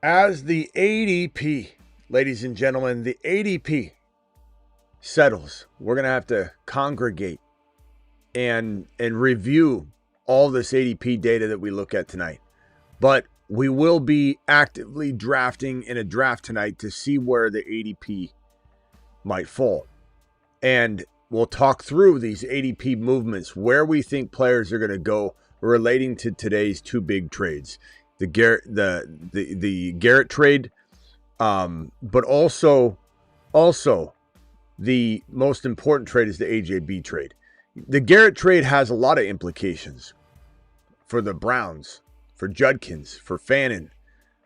As the ADP, ladies and gentlemen, the ADP settles, we're going to have to congregate and review all this ADP data that we look at tonight. But we will be actively drafting in a draft tonight to see where the ADP might fall. And we'll talk through these ADP movements, where we think players are going to go relating to today's two big trades. The Garrett trade, but also the most important trade is the AJB trade. The Garrett trade has a lot of implications for the Browns, for Judkins, for Fannin.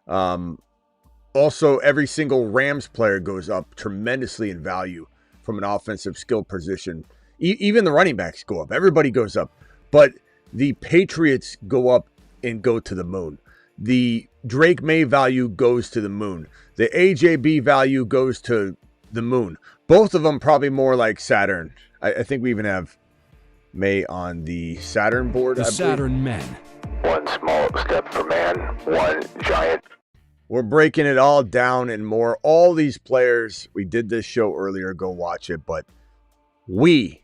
Also, every single Rams player goes up tremendously in value from an offensive skill position. Even the running backs go up. Everybody goes up. But the Patriots go up and go to the moon. The Drake May value goes to the moon. The AJB value goes to the moon. Both of them probably more like Saturn. I think we even have May on the Saturn board. The Saturn men. One small step for man, one giant. We're breaking it all down and more. All these players, we did this show earlier, go watch it, but we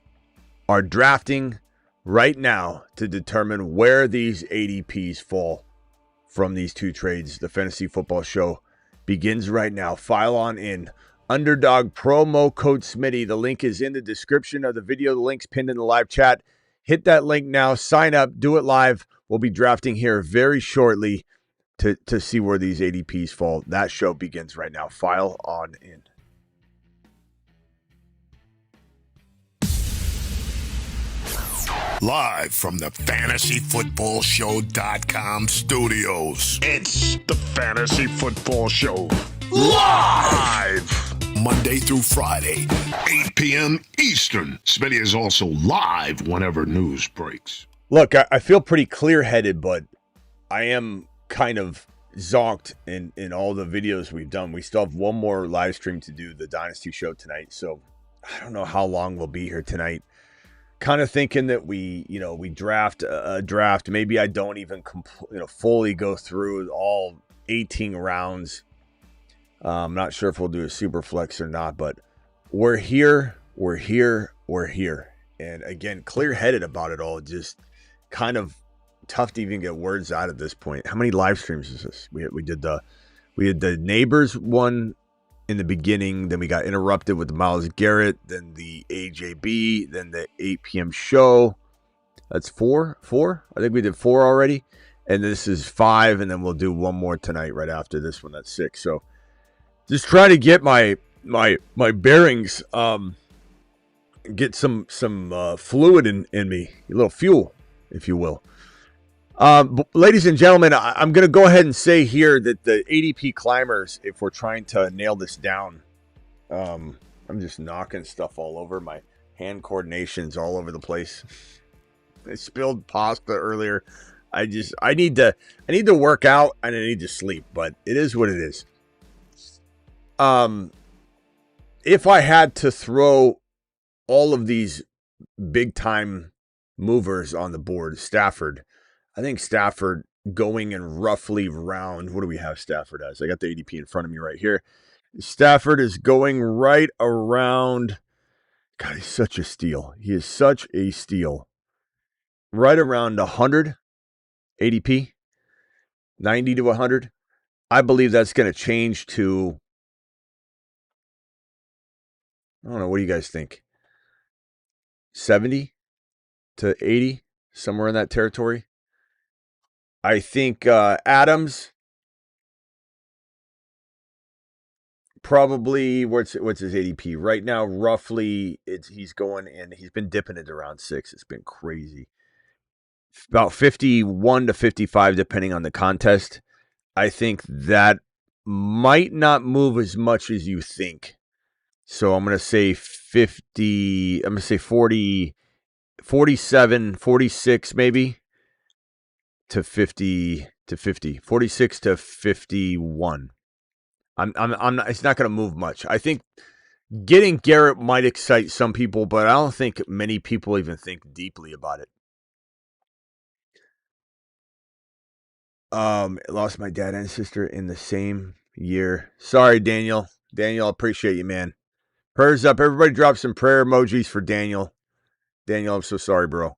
are drafting right now to determine where these ADPs fall from these two trades. The Fantasy Football Show begins right now. File on in. Underdog promo code Smitty. The link is in the description of the video. The link's pinned in the live chat. Hit that link now. Sign up. Do it live. We'll be drafting here very shortly to see where these ADPs fall. That show begins right now. File on in. Live from the FantasyFootballShow.com studios. It's the Fantasy Football Show. Live! Monday through Friday, 8 p.m. Eastern. Smitty is also live whenever news breaks. Look, I feel pretty clear-headed, but I am kind of zonked in all the videos we've done. We still have one more live stream to do, the Dynasty show tonight, so I don't know how long we'll be here tonight. Kind of thinking that we draft a draft. Maybe I don't even fully go through all 18 rounds. I'm not sure if we'll do a super flex or not, but we're here. And again, clear-headed about it all. Just kind of tough to even get words out at this point. How many live streams is this? We had the Neighbors one in the beginning, then we got interrupted with the Myles Garrett, then the AJB, then the 8 p.m. show. That's four. I think we did 4 already, and this is 5, and then we'll do one more tonight right after this one. That's 6. So just try to get my bearings, get some fluid in me, a little fuel, if you will. Ladies and gentlemen, I'm going to go ahead and say here that the ADP climbers, if we're trying to nail this down, I'm just knocking stuff all over. My hand coordination's all over the place. I spilled pasta earlier. I need to work out and I need to sleep, but it is what it is. If I had to throw all of these big time movers on the board, I think Stafford going in roughly round, what do we have Stafford as? I got the ADP in front of me right here. Stafford is going right around, God, he's such a steal. He is such a steal. Right around 100 ADP, 90 to 100. I believe that's going to change to, I don't know, what do you guys think? 70 to 80, somewhere in that territory. I think Adams probably, what's his ADP right now? Roughly, he's going in. He's been dipping it around 6. It's been crazy. About 51 to 55, depending on the contest. I think that might not move as much as you think. So I'm going to say 50. I'm going to say 40, 47, 46, maybe. To 50, 46 to 51. I'm not, it's not going to move much. I think getting Garrett might excite some people, but I don't think many people even think deeply about it. Lost my dad and sister in the same year. Sorry, Daniel. Daniel, I appreciate you, man. Prayers up. Everybody drop some prayer emojis for Daniel. Daniel, I'm so sorry, bro.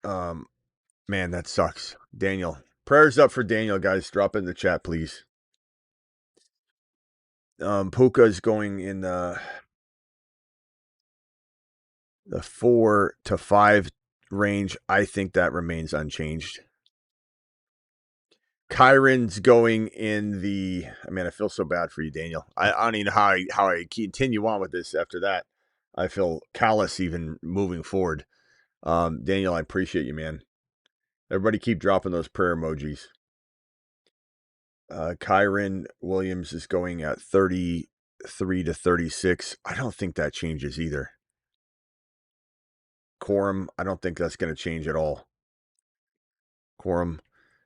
Man, that sucks. Daniel. Prayers up for Daniel, guys. Drop in the chat, please. Puka is going in the 4 to 5 range. I think that remains unchanged. Kyron's going in the. I mean, I feel so bad for you, Daniel. I don't even know how I continue on with this after that. I feel callous even moving forward. Daniel, I appreciate you, man. Everybody keep dropping those prayer emojis. Kyron Williams is going at 33 to 36. I don't think that changes either. Corum, I don't think that's going to change at all. Corum.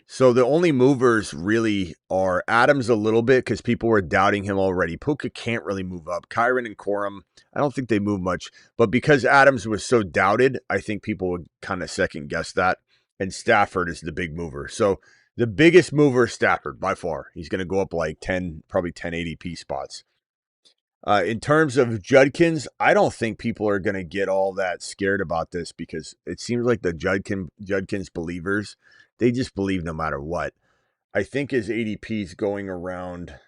So the only movers really are Adams a little bit because people were doubting him already. Puka can't really move up. Kyron and Corum, I don't think they move much. But because Adams was so doubted, I think people would kind of second guess that. And Stafford is the big mover. So the biggest mover is Stafford by far. He's going to go up like 10, probably 10 ADP spots. In terms of Judkins, I don't think people are going to get all that scared about this because it seems like the Judkins believers, they just believe no matter what. I think his ADP is going around, I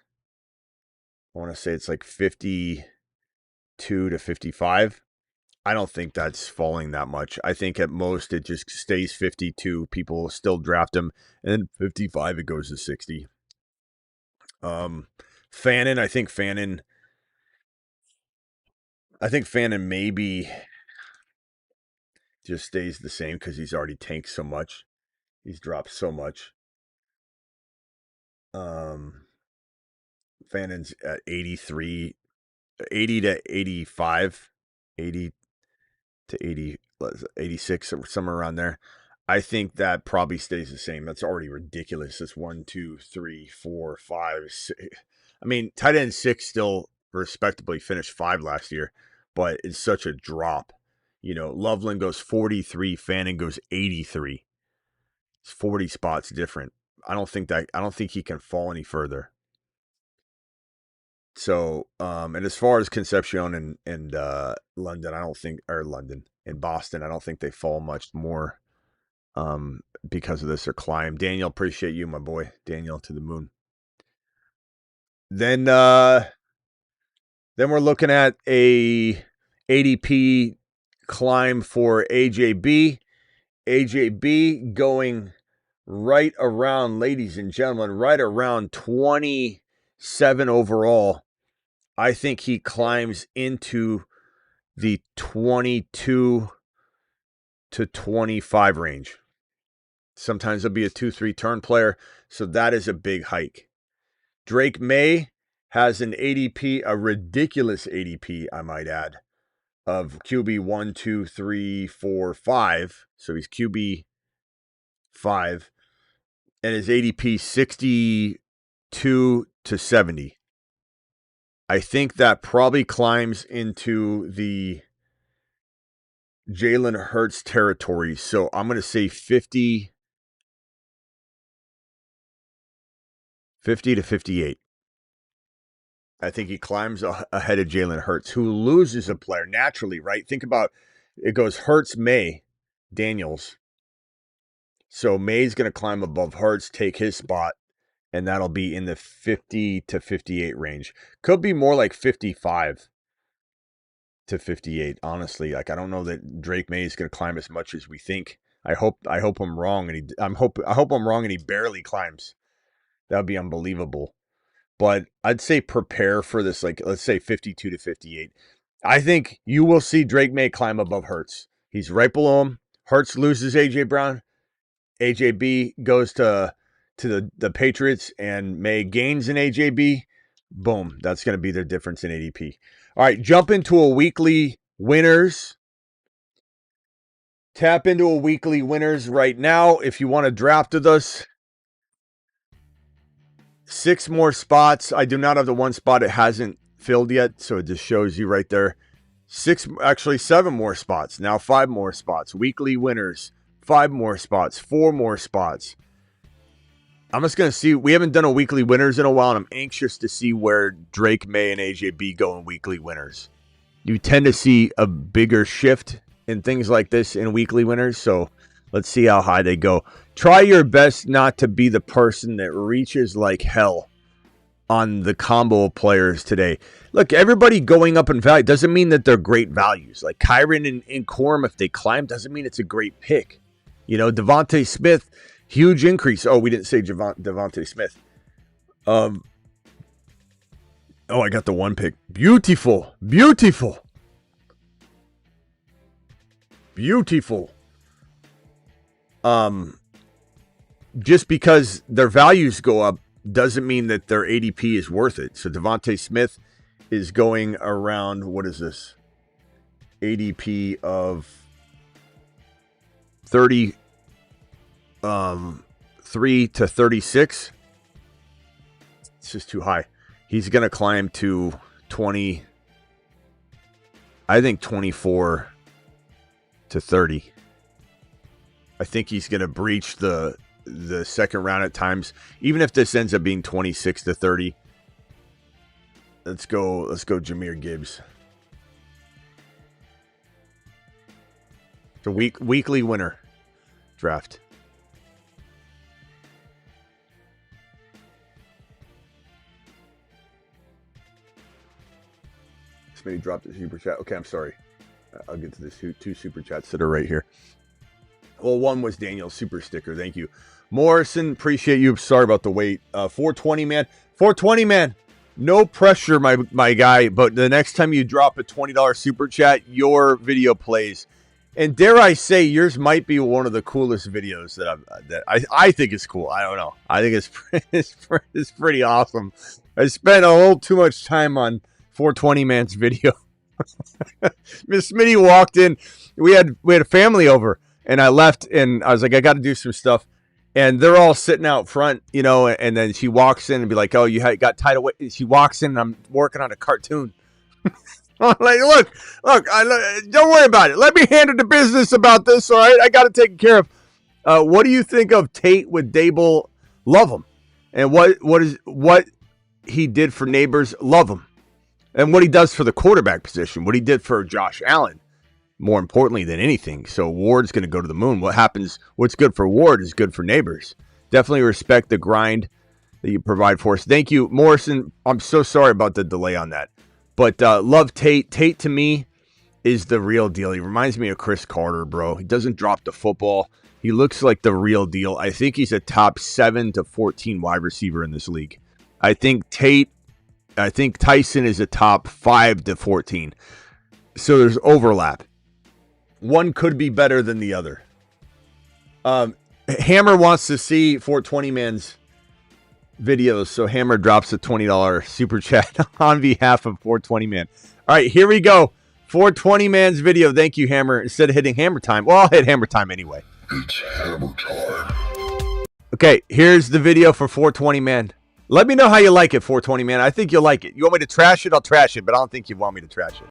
want to say it's like 52 to 55. I don't think that's falling that much. I think at most it just stays 52. People will still draft him. And then 55, it goes to 60. Fannin, I think Fannin maybe just stays the same because he's already tanked so much. He's dropped so much. Fannin's at 83, 80 to 85, 80 to 80, 86, or somewhere around there. I think that probably stays the same. That's already ridiculous. It's 1, 2, 3, 4, 5, 6. I mean, tight end 6 still respectably finished 5 last year, but it's such a drop. You know, Loveland goes 43, Fannin goes 83. It's 40 spots different. I don't think he can fall any further. So, and as far as Concepcion and London, and Boston, I don't think they fall much more because of this or climb. Daniel, appreciate you, my boy. Daniel to the moon. Then we're looking at a ADP climb for AJB. AJB going right around, ladies and gentlemen, right around 27 overall. I think he climbs into the 22 to 25 range. Sometimes he'll be a 2-3 turn player, so that is a big hike. Drake Maye has an ADP, a ridiculous ADP, I might add, of QB 1, 2, 3, 4, 5. So he's QB 5. And his ADP 62 to 70. I think that probably climbs into the Jalen Hurts territory. So I'm going to say 50 to 58. I think he climbs ahead of Jalen Hurts, who loses a player naturally, right? Think about it goes Hurts, Maye, Daniels. So Maye's going to climb above Hurts, take his spot, and that'll be in the 50 to 58 range. Could be more like 55 to 58, honestly. Like, I don't know that Drake Maye is going to climb as much as we think. I hope I'm wrong, and I hope I'm wrong and he barely climbs. That would be unbelievable. But I'd say prepare for this, like, let's say 52 to 58. I think you will see Drake Maye climb above Hurts. He's right below him. Hurts loses A.J. Brown. AJB goes to the Patriots, and Maye gains in AJB. Boom. That's going to be their difference in ADP. All right, jump into a weekly winners. Tap into a weekly winners right now if you want to draft with us. 6 more spots. I do not have the one spot it hasn't filled yet, so it just shows you right there. 7 more spots. Now 5 more spots. Weekly winners 5 more spots, 4 more spots. I'm just going to see. We haven't done a weekly winners in a while, and I'm anxious to see where Drake, May, and AJB go in weekly winners. You tend to see a bigger shift in things like this in weekly winners, so let's see how high they go. Try your best not to be the person that reaches like hell on the combo players today. Look, everybody going up in value doesn't mean that they're great values. Like Kyron and Corum, if they climb, doesn't mean it's a great pick. You know, Devontae Smith, huge increase. Oh, we didn't say Devontae Smith. Oh, I got the 1 pick. Beautiful. Beautiful. Beautiful. Just because their values go up doesn't mean that their ADP is worth it. So Devontae Smith is going around, what is this? ADP of 33 to 36. It's just too high. He's going to climb to 20. I think 24 to 30. I think he's going to breach the second round at times. Even if this ends up being 26 to 30. Let's go Jahmyr Gibbs. It's a weekly winner draft. Smitty dropped the super chat. Okay, I'm sorry. I'll get to the 2 super chats that are right here. Well, one was Daniel's super sticker. Thank you. Morrison, appreciate you. Sorry about the wait. 420, man. 420, man. No pressure, my guy. But the next time you drop a $20 super chat, your video plays. And dare I say, yours might be one of the coolest videos that I think is cool. I don't know. I think it's pretty awesome. I spent a little too much time on 420 man's video. Miss Smitty walked in. We had a family over, and I left, and I was like, I got to do some stuff. And they're all sitting out front, you know, and then she walks in and be like, oh, you got tied away. She walks in, and I'm working on a cartoon. I'm like, look, don't worry about it. Let me handle the business about this, all right? I got it taken care of. What do you think of Tate with Dable? Love him. And what he did for Neighbors? Love him. And what he does for the quarterback position, what he did for Josh Allen, more importantly than anything. So Ward's going to go to the moon. What's good for Ward is good for Neighbors. Definitely respect the grind that you provide for us. Thank you, Morrison. I'm so sorry about the delay on that. But love Tate. Tate, to me, is the real deal. He reminds me of Chris Carter, bro. He doesn't drop the football. He looks like the real deal. I think he's a top 7 to 14 wide receiver in this league. I think Tyson is a top 5 to 14. So there's overlap. One could be better than the other. Hammer wants to see 420 man's videos, so Hammer drops a $20 super chat on behalf of 420 man. All right, here we go. 420 man's video. Thank you, Hammer. Instead of hitting hammer time, well, I'll hit hammer time anyway. It's hammer time. Okay, here's the video for 420 man. Let me know how you like it, 420 man. I think you'll like it. You want me to trash it? I'll trash it, but I don't think you want me to trash it.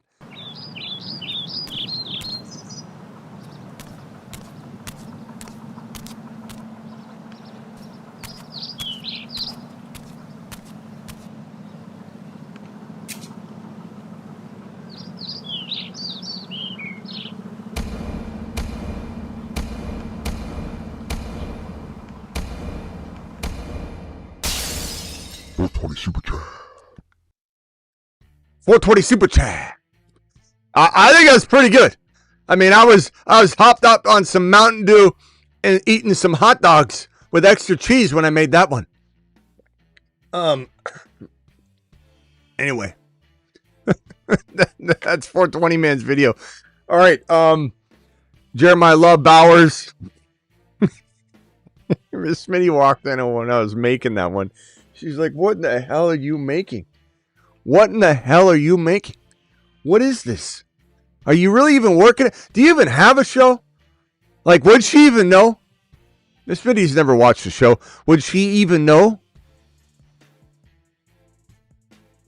Super chat. 420 super chat. I think that's pretty good. I mean, I was hopped up on some Mountain Dew and eating some hot dogs with extra cheese when I made that one. Anyway. That's 420 man's video. All right, Jeremiah Love Bowers. Miss Smitty walked in when I was making that one. She's like, what in the hell are you making? What in the hell are you making? What is this? Are you really even working? Do you even have a show? Like, would she even know? Miss Smitty's never watched the show. Would she even know?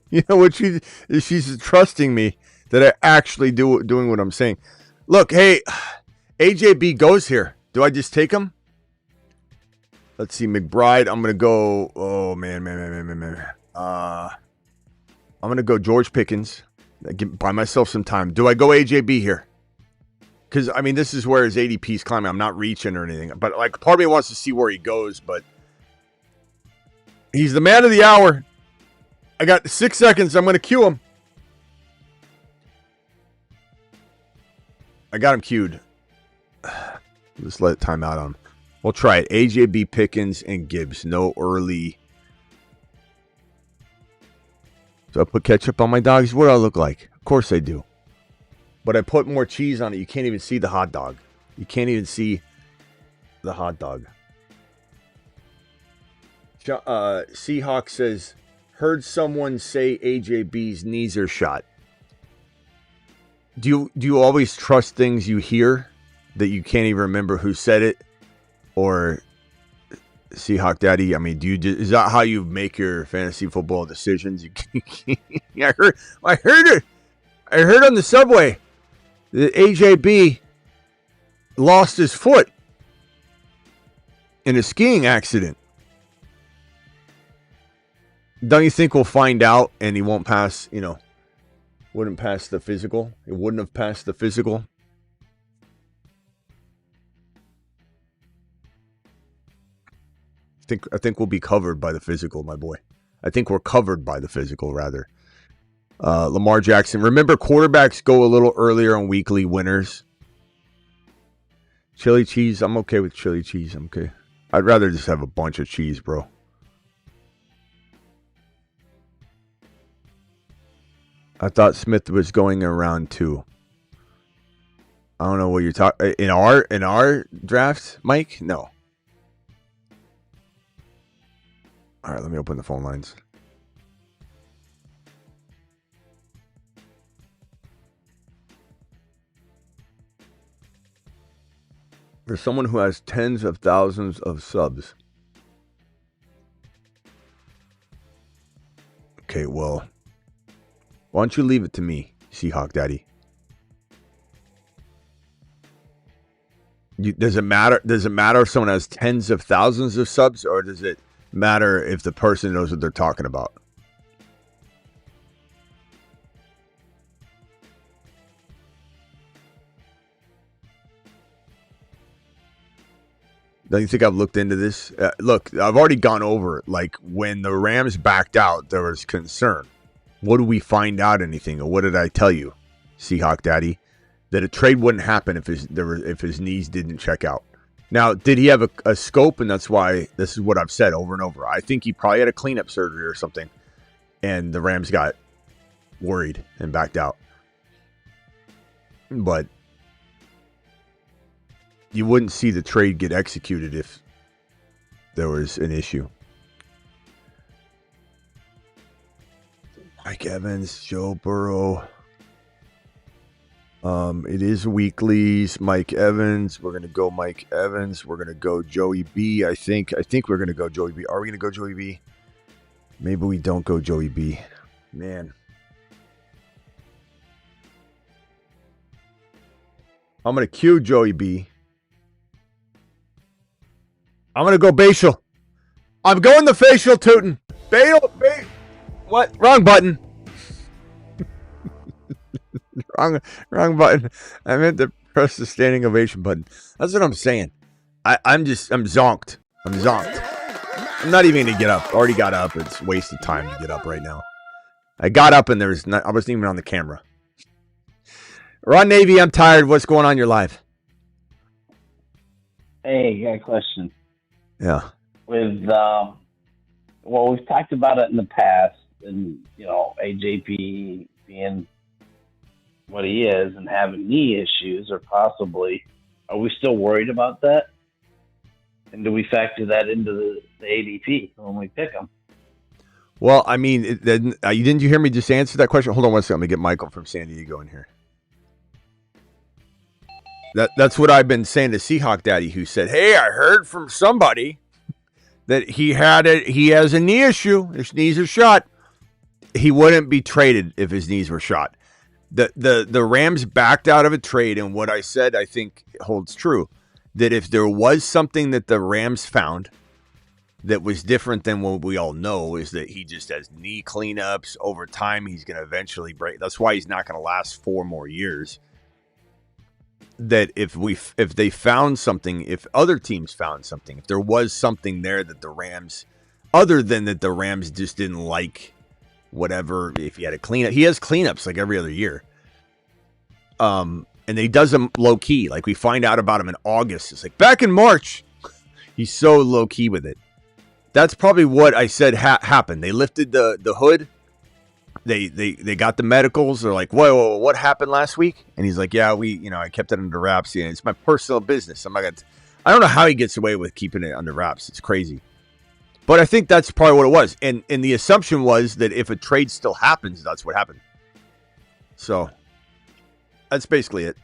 You know what? She's trusting me that I actually doing what I'm saying. Look, hey, AJB goes here. Do I just take him? Let's see, McBride. I'm gonna go. Oh man. I'm gonna go George Pickens. Buy myself some time. Do I go AJB here? Because I mean, this is where his ADP is climbing. I'm not reaching or anything, but like, part of me wants to see where he goes. But he's the man of the hour. I got 6 seconds. I'm gonna cue him. I got him queued. Let's let time out on him. We'll try it. AJB, Pickens, and Gibbs. No early. So I put ketchup on my dogs. What do I look like? Of course I do. But I put more cheese on it. You can't even see the hot dog. You can't even see the hot dog. Seahawk says, heard someone say AJB's knees are shot. Do you always trust things you hear that you can't even remember who said it? Or Seahawk Daddy, I mean, is that how you make your fantasy football decisions? I heard it. I heard on the subway that AJB lost his foot in a skiing accident. Don't you think we'll find out and he won't pass, wouldn't pass the physical? It wouldn't have passed the physical? I think we'll be covered by the physical, my boy. I think we're covered by the physical, rather. Lamar Jackson. Remember, quarterbacks go a little earlier on weekly winners. Chili cheese. I'm okay with chili cheese. I'm okay. I'd rather just have a bunch of cheese, bro. I thought Smith was going around 2. I don't know what you're talking. In our draft, Mike? No. All right, let me open the phone lines. For someone who has tens of thousands of subs. Okay, well, why don't you leave it to me, Seahawk Daddy? Does it matter? Does it matter if someone has tens of thousands of subs, or does it matter if the person knows what they're talking about? Don't you think I've looked into this? Look, I've already gone over it. Like, when the Rams backed out, there was concern. What did we find out anything? Or what did I tell you, Seahawk Daddy? That a trade wouldn't happen if his knees didn't check out. Now, did he have a scope? And that's why this is what I've said over and over. I think he probably had a cleanup surgery or something. And the Rams got worried and backed out. But you wouldn't see the trade get executed if there was an issue. Mike Evans, Joe Burrow. It is weeklies. Mike Evans. We're going to go Mike Evans. We're going to go Joey B. I think we're going to go Joey B. Are we going to go Joey B? Maybe we don't go Joey B. Man. I'm going to cue Joey B. I'm going to go facial. I'm going the facial tootin'. What? Wrong button. Wrong button. I meant to press the standing ovation button. That's what I'm saying. I'm zonked. I'm zonked. I'm not even going to get up. Already got up. It's a waste of time to get up right now. I got up and I wasn't even on the camera. Ron Navy, I'm tired. What's going on in your life? Hey, got a question. Yeah. With, we've talked about it in the past, and, AJP being what he is and having knee issues, or possibly, are we still worried about that? And do we factor that into the ADP when we pick him? Well, I mean, didn't you hear me just answer that question? Hold on one second. Let me get Michael from San Diego in here. That's what I've been saying to Seahawk Daddy, who said, "Hey, I heard from somebody that he has a knee issue. His knees are shot. He wouldn't be traded if his knees were shot." The Rams backed out of a trade, and what I said I think holds true. that if there was something that the Rams found that was different than what we all know, is that he just has knee cleanups over time. He's going to eventually break. That's why he's not going to last 4 more years. That if they found something, if other teams found something, if there was something there that the Rams, other than that the Rams just didn't like, whatever, if he had a cleanup, he has cleanups like every other year. And he does them low key. Like we find out about him in August. It's like back in March, he's so low key with it. That's probably what I said happened. They lifted the hood. They got the medicals. They're like, whoa, what happened last week? And he's like, yeah, I kept it under wraps. Yeah, it's my personal business. I don't know how he gets away with keeping it under wraps. It's crazy. But I think that's probably what it was. And the assumption was that if a trade still happens, that's what happened. So that's basically it.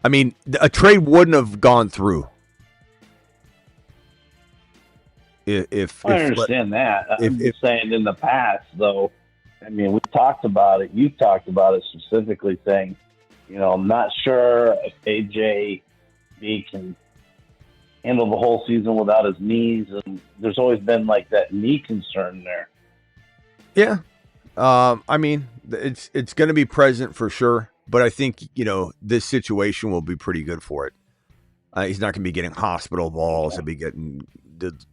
I mean, a trade wouldn't have gone through. If I understand that. I'm just saying in the past, though, I mean, we talked about it. You talked about it specifically saying, I'm not sure if AJB can handle the whole season without his knees. And there's always been like that knee concern there. Yeah. I mean, it's going to be present for sure. But I think, this situation will be pretty good for it. He's not going to be getting hospital balls. He'll be getting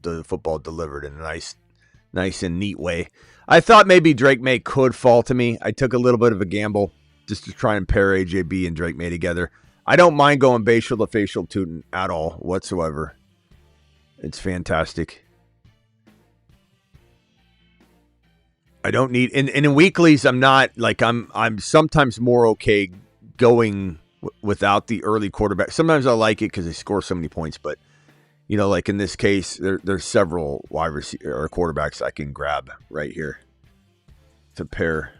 the football delivered in a nice and neat way. I thought maybe Drake Maye could fall to me. I took a little bit of a gamble just to try and pair AJB and Drake Maye together. I don't mind going facial to facial Tootin at all whatsoever. It's fantastic. I don't need and in weeklies I'm not like I'm sometimes more okay going without the early quarterback. Sometimes I like it because they score so many points, but like in this case, there's several wide receiver or quarterbacks I can grab right here to pair.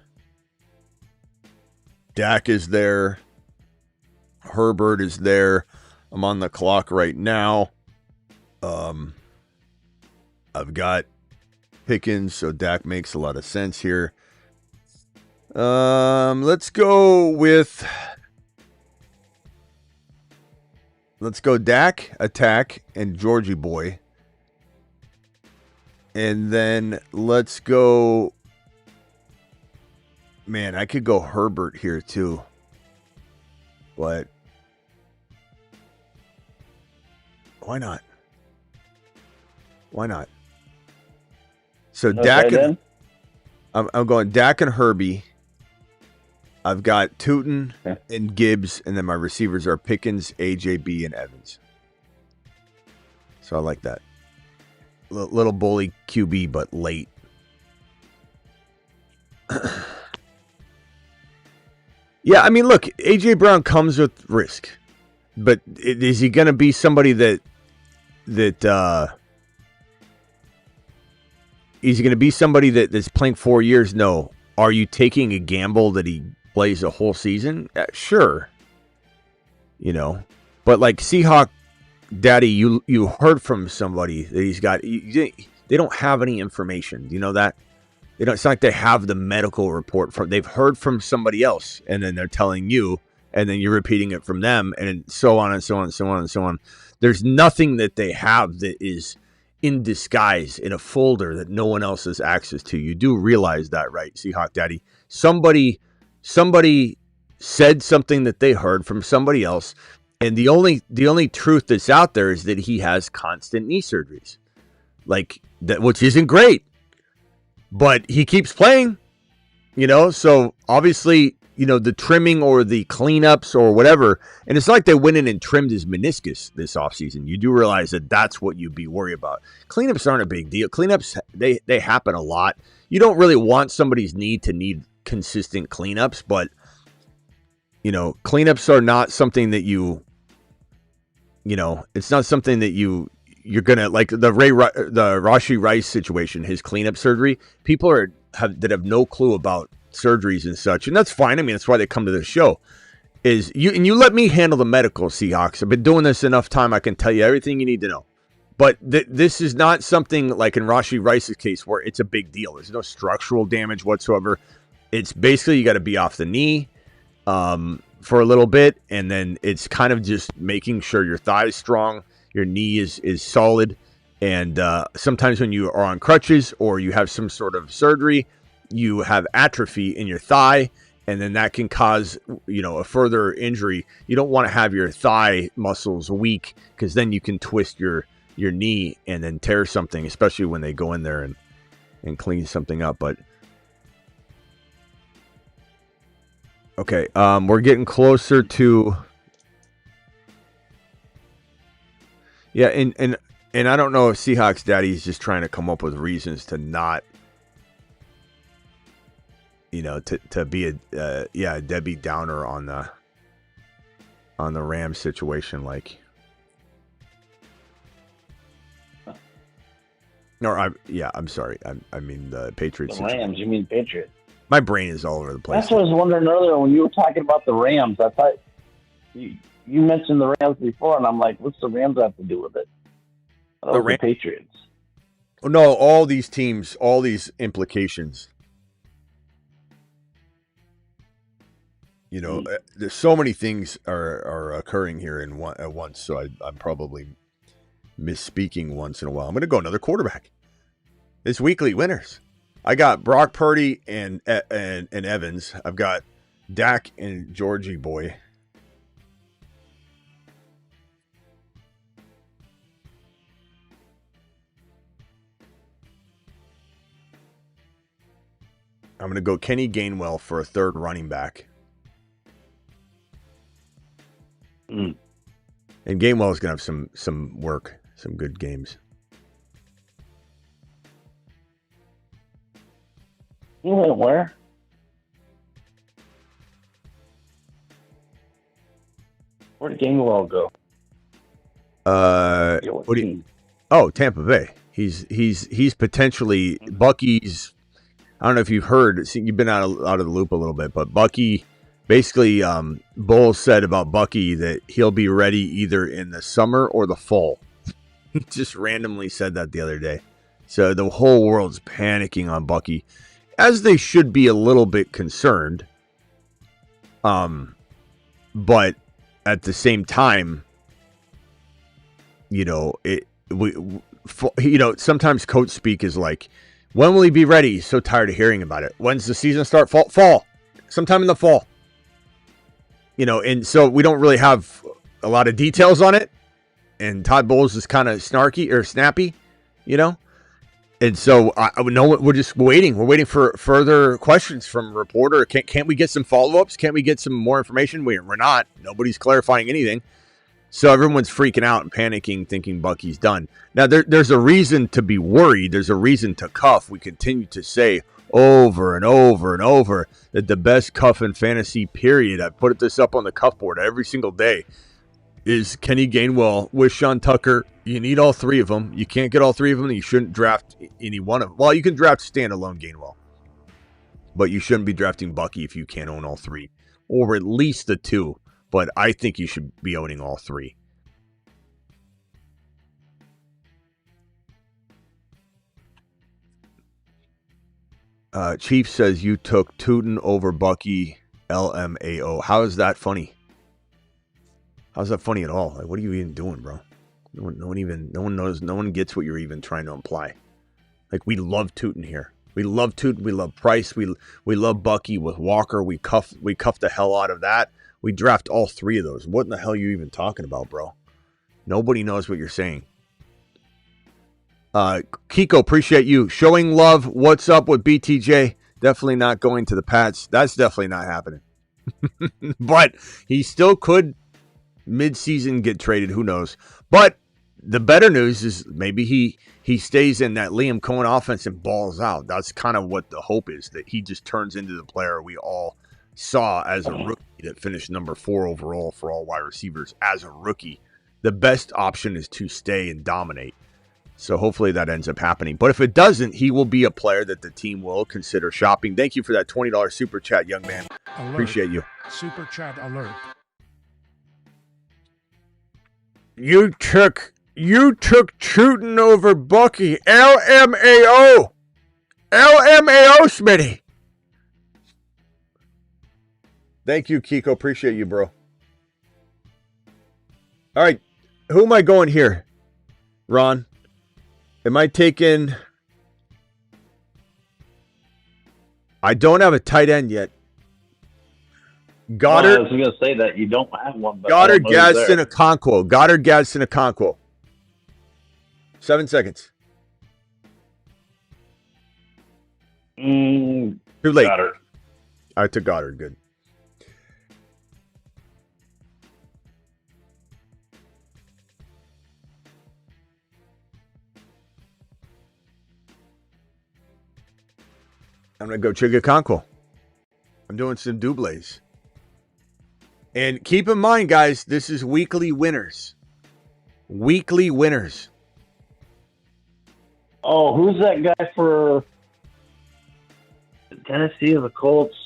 Dak is there. Herbert is there. I'm on the clock right now. I've got Pickens, so Dak makes a lot of sense here. Let's go Dak, attack, and Georgie boy. And then let's go. Man, I could go Herbert here too. But why not? Why not? So Dak and, I'm going Dak and Herbie. I've got Tootin and Gibbs, and then my receivers are Pickens, AJB, and Evans. So I like that. Little bully QB, but late. Yeah, I mean, look, A.J. Brown comes with risk. But is he going to be somebody that is he going to be somebody that's playing 4 years? No. Are you taking a gamble that he plays a whole season? Sure. But like Seahawk Daddy, you heard from somebody that he's got. They don't have any information. Do you know that? It's not like they have the medical report they've heard from somebody else, and then they're telling you, and then you're repeating it from them, and so on and so on and so on and so on. There's nothing that they have that is in disguise in a folder that no one else has access to. You do realize that, right, Seahawk Daddy? Somebody said something that they heard from somebody else, and the only truth that's out there is that he has constant knee surgeries, like that, which isn't great. But he keeps playing, so obviously, the trimming or the cleanups or whatever. And it's not like they went in and trimmed his meniscus this offseason. You do realize that that's what you'd be worried about. Cleanups aren't a big deal. Cleanups, they happen a lot. You don't really want somebody's knee to need consistent cleanups, but, cleanups are not something that it's not something that you're gonna like the Rashee Rice situation, his cleanup surgery. People that have no clue about surgeries and such, and that's fine. I mean, that's why they come to this show. You let me handle the medical, Seahawks. I've been doing this enough time. I can tell you everything you need to know. But this is not something like in Rashee Rice's case where it's a big deal. There's no structural damage whatsoever. It's basically you got to be off the knee. for a little bit, and then it's kind of just making sure your thigh is strong, your knee is solid, and sometimes when you are on crutches or you have some sort of surgery, you have atrophy in your thigh, and then that can cause, a further injury. You don't want to have your thigh muscles weak, because then you can twist your knee and then tear something, especially when they go in there and clean something up. But okay, we're getting closer to, yeah, and I don't know if Seahawks Daddy is just trying to come up with reasons to not, to be a Debbie Downer on the Rams situation, like. No, I'm sorry. I mean the Patriots. The Rams, you mean Patriots? My brain is all over the place. That's what I was wondering earlier when you were talking about the Rams. I thought you mentioned the Rams before, and I'm like, what's the Rams have to do with it? The Patriots. No, all these teams, all these implications. There's so many things are occurring here at once, so I'm probably misspeaking once in a while. I'm going to go another quarterback. It's weekly winners. I got Brock Purdy and Evans. I've got Dak and Georgie boy. I'm going to go Kenny Gainwell for a third running back. And Gainwell is going to have some work. Some good games. You went where? Where did Gainwell go? Tampa Bay. He's potentially Bucky's. I don't know if you've heard. You've been out of the loop a little bit, but Bucky. Basically, Bowles said about Bucky that he'll be ready either in the summer or the fall. He just randomly said that the other day. So the whole world's panicking on Bucky, as they should be a little bit concerned. But at the same time, sometimes coach speak is like, when will he be ready? He's so tired of hearing about it. When's the season start? Fall. Sometime in the fall. And so we don't really have a lot of details on it. And Todd Bowles is kind of snarky or snappy, And so we're just waiting. We're waiting for further questions from a reporter. Can't we get some follow-ups? Can't we get some more information? We're not. Nobody's clarifying anything. So everyone's freaking out and panicking, thinking Bucky's done. Now, there's a reason to be worried. There's a reason to cuff. We continue to say over and over and over that the best cuff in fantasy, period. I put this up on the cuff board every single day. Is Kenny Gainwell with Sean Tucker. You need all three of them. You can't get all three of them. You shouldn't draft any one of them. Well, you can draft standalone Gainwell. But you shouldn't be drafting Bucky if you can't own all three. Or at least the two. But I think you should be owning all three. Chief says you took Tootin over Bucky LMAO. How is that funny? How's that funny at all? Like, what are you even doing, bro? No one knows. No one gets what you're even trying to imply. Like, we love Tootin here. We love Tootin. We love Price. We love Bucky with Walker. We cuff the hell out of that. We draft all three of those. What in the hell are you even talking about, bro? Nobody knows what you're saying. Kiko, appreciate you showing love. What's up with BTJ? Definitely not going to the Pats. That's definitely not happening. But he still could mid-season get traded. Who knows? But the better news is maybe he stays in that Liam Cohen offense and balls out. That's kind of what the hope is, that he just turns into the player we all saw as a rookie that finished number 4 overall for all wide receivers as a rookie. The best option is to stay and dominate. So hopefully that ends up happening. But if it doesn't, he will be a player that the team will consider shopping. Thank you for that $20 super chat, young man. Alert. Appreciate you. Super chat alert. You took Tootin over Bucky. LMAO. LMAO, Smitty. Thank you, Kiko. Appreciate you, bro. All right. Who am I going here, Ron? Am I taking... I don't have a tight end yet. Goddard. Well, I was going to say that you don't have one. But Goddard, Gadsden, Okonkwo. Goddard, Gadsden, Okonkwo. 7 seconds. Too late. Goddard. I took Goddard. Good. I'm going to go Chigga Okonkwo. I'm doing some doubles. And keep in mind, guys, this is weekly winners. Weekly winners. Oh, who's that guy for Tennessee or the Colts?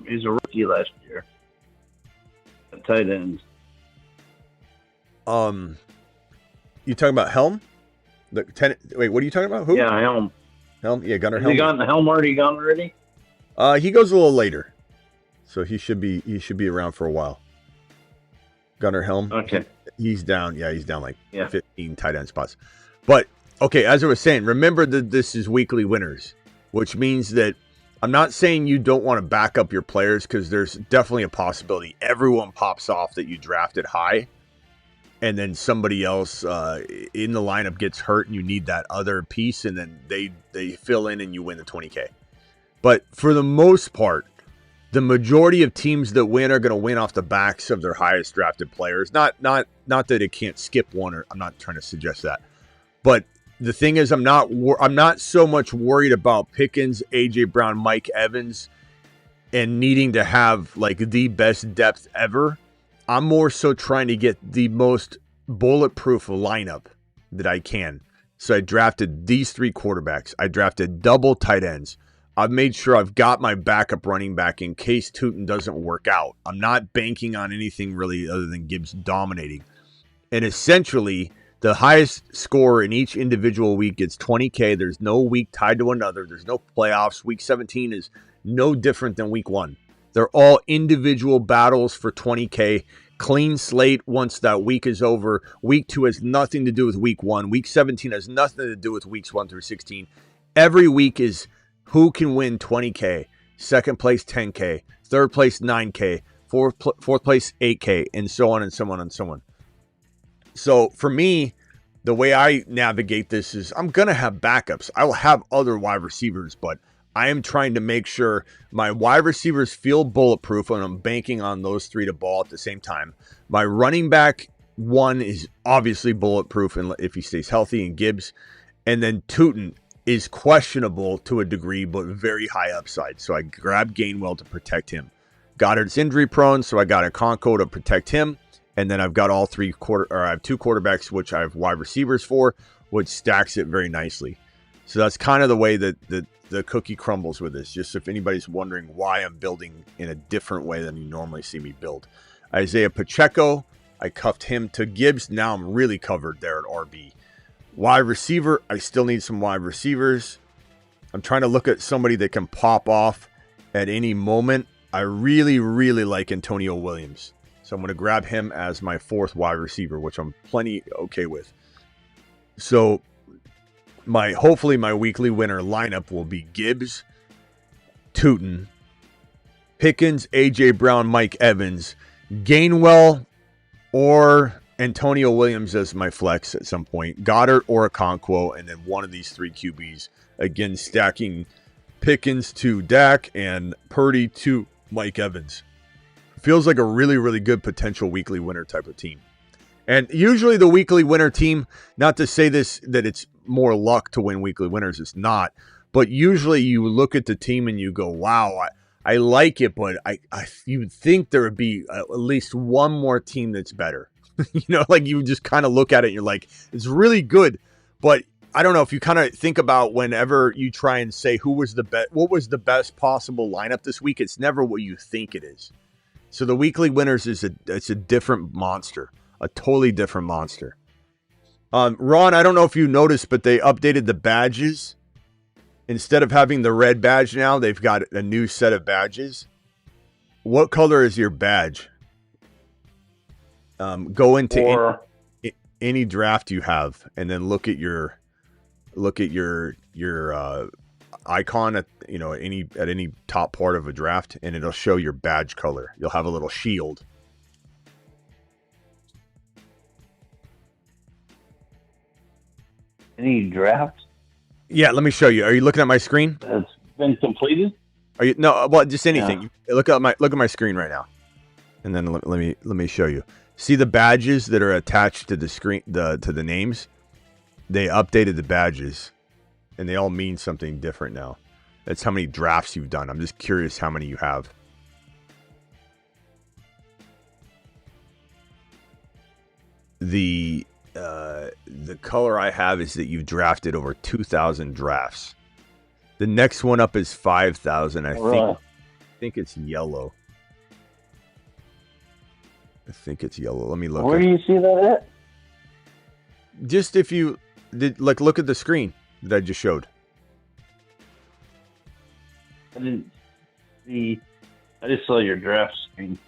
He's a rookie last year. A tight end. You talking about Helm? Wait, what are you talking about? Who? Yeah, Helm. Helm? Yeah, Gunnar Has Helm. Helm already gone already? He goes a little later. So he should be around for a while. Gunnar Helm. Okay. He's down. Yeah, he's down like 15 tight end spots. But okay, as I was saying, remember that this is weekly winners, which means that I'm not saying you don't want to back up your players, because there's definitely a possibility everyone pops off that you drafted high, and then somebody else in the lineup gets hurt and you need that other piece, and then they fill in and you win the 20K. But for the most part, the majority of teams that win are going to win off the backs of their highest drafted players. Not that it can't skip one, or I'm not trying to suggest that. But the thing is, I'm not so much worried about Pickens, AJ Brown, Mike Evans, and needing to have like the best depth ever. I'm more so trying to get the most bulletproof lineup that I can. So I drafted these 3 quarterbacks. I drafted double tight ends. I've made sure I've got my backup running back in case Tootin doesn't work out. I'm not banking on anything really other than Gibbs dominating. And essentially, the highest score in each individual week gets 20K. There's no week tied to another. There's no playoffs. Week 17 is no different than week 1. They're all individual battles for 20K. Clean slate once that week is over. Week 2 has nothing to do with week 1. Week 17 has nothing to do with weeks 1 through 16. Every week is who can win 20K, second place 10K, third place 9K, fourth place 8K, and so on and so on and so on. So for me, the way I navigate this is I'm going to have backups. I will have other wide receivers, but I am trying to make sure my wide receivers feel bulletproof, and I'm banking on those 3 to ball at the same time. My running back 1 is obviously bulletproof and if he stays healthy, and Gibbs. And then Tootin is questionable to a degree, but very high upside. So I grabbed Gainwell to protect him. Goddard's injury prone, so I got a Okonkwo to protect him. And then I've got I have 2 quarterbacks, which I have wide receivers for, which stacks it very nicely. So that's kind of the way that the cookie crumbles with this. Just if anybody's wondering why I'm building in a different way than you normally see me build. Isaiah Pacheco, I cuffed him to Gibbs. Now I'm really covered there at RB. Wide receiver, I still need some wide receivers. I'm trying to look at somebody that can pop off at any moment. I really, really like Antonio Williams. So I'm going to grab him as my 4th wide receiver, which I'm plenty okay with. So hopefully my weekly winner lineup will be Gibbs, Tootin, Pickens, AJ Brown, Mike Evans, Gainwell, or Antonio Williams as my flex at some point, Goddard or Okonkwo, and then one of these 3 QBs. Again, stacking Pickens to Dak and Purdy to Mike Evans. Feels like a really, really good potential weekly winner type of team. And usually the weekly winner team, not to say this that it's more luck to win weekly winners, it's not. But usually you look at the team and you go, wow, I like it, but you would think there would be at least one more team that's better. Like you just kind of look at it and you're like, it's really good. But I don't know if you kind of think about whenever you try and say what was the best possible lineup this week, it's never what you think it is. So the weekly winners it's a different monster, a totally different monster. Ron, I don't know if you noticed, but they updated the badges. Instead of having the red badge now, they've got a new set of badges. What color is your badge? Go into any draft you have, and then look at your icon at any top part of a draft, and it'll show your badge color. You'll have a little shield. Any draft Yeah, let me show you. Are you looking at my screen? that's been completed? Are you no? Well, just anything. Yeah. Look at my screen right now, and then let me show you. See the badges that are attached to the screen, to the names. They updated the badges, and they all mean something different now. That's how many drafts you've done. I'm just curious how many you have. The color I have is that you've drafted over 2,000 drafts. The next one up is 5,000. I think it's yellow. I think it's yellow. Let me look. Where do you see that at? Just if you did, look at the screen that I just showed. I didn't see. I just saw your draft screen.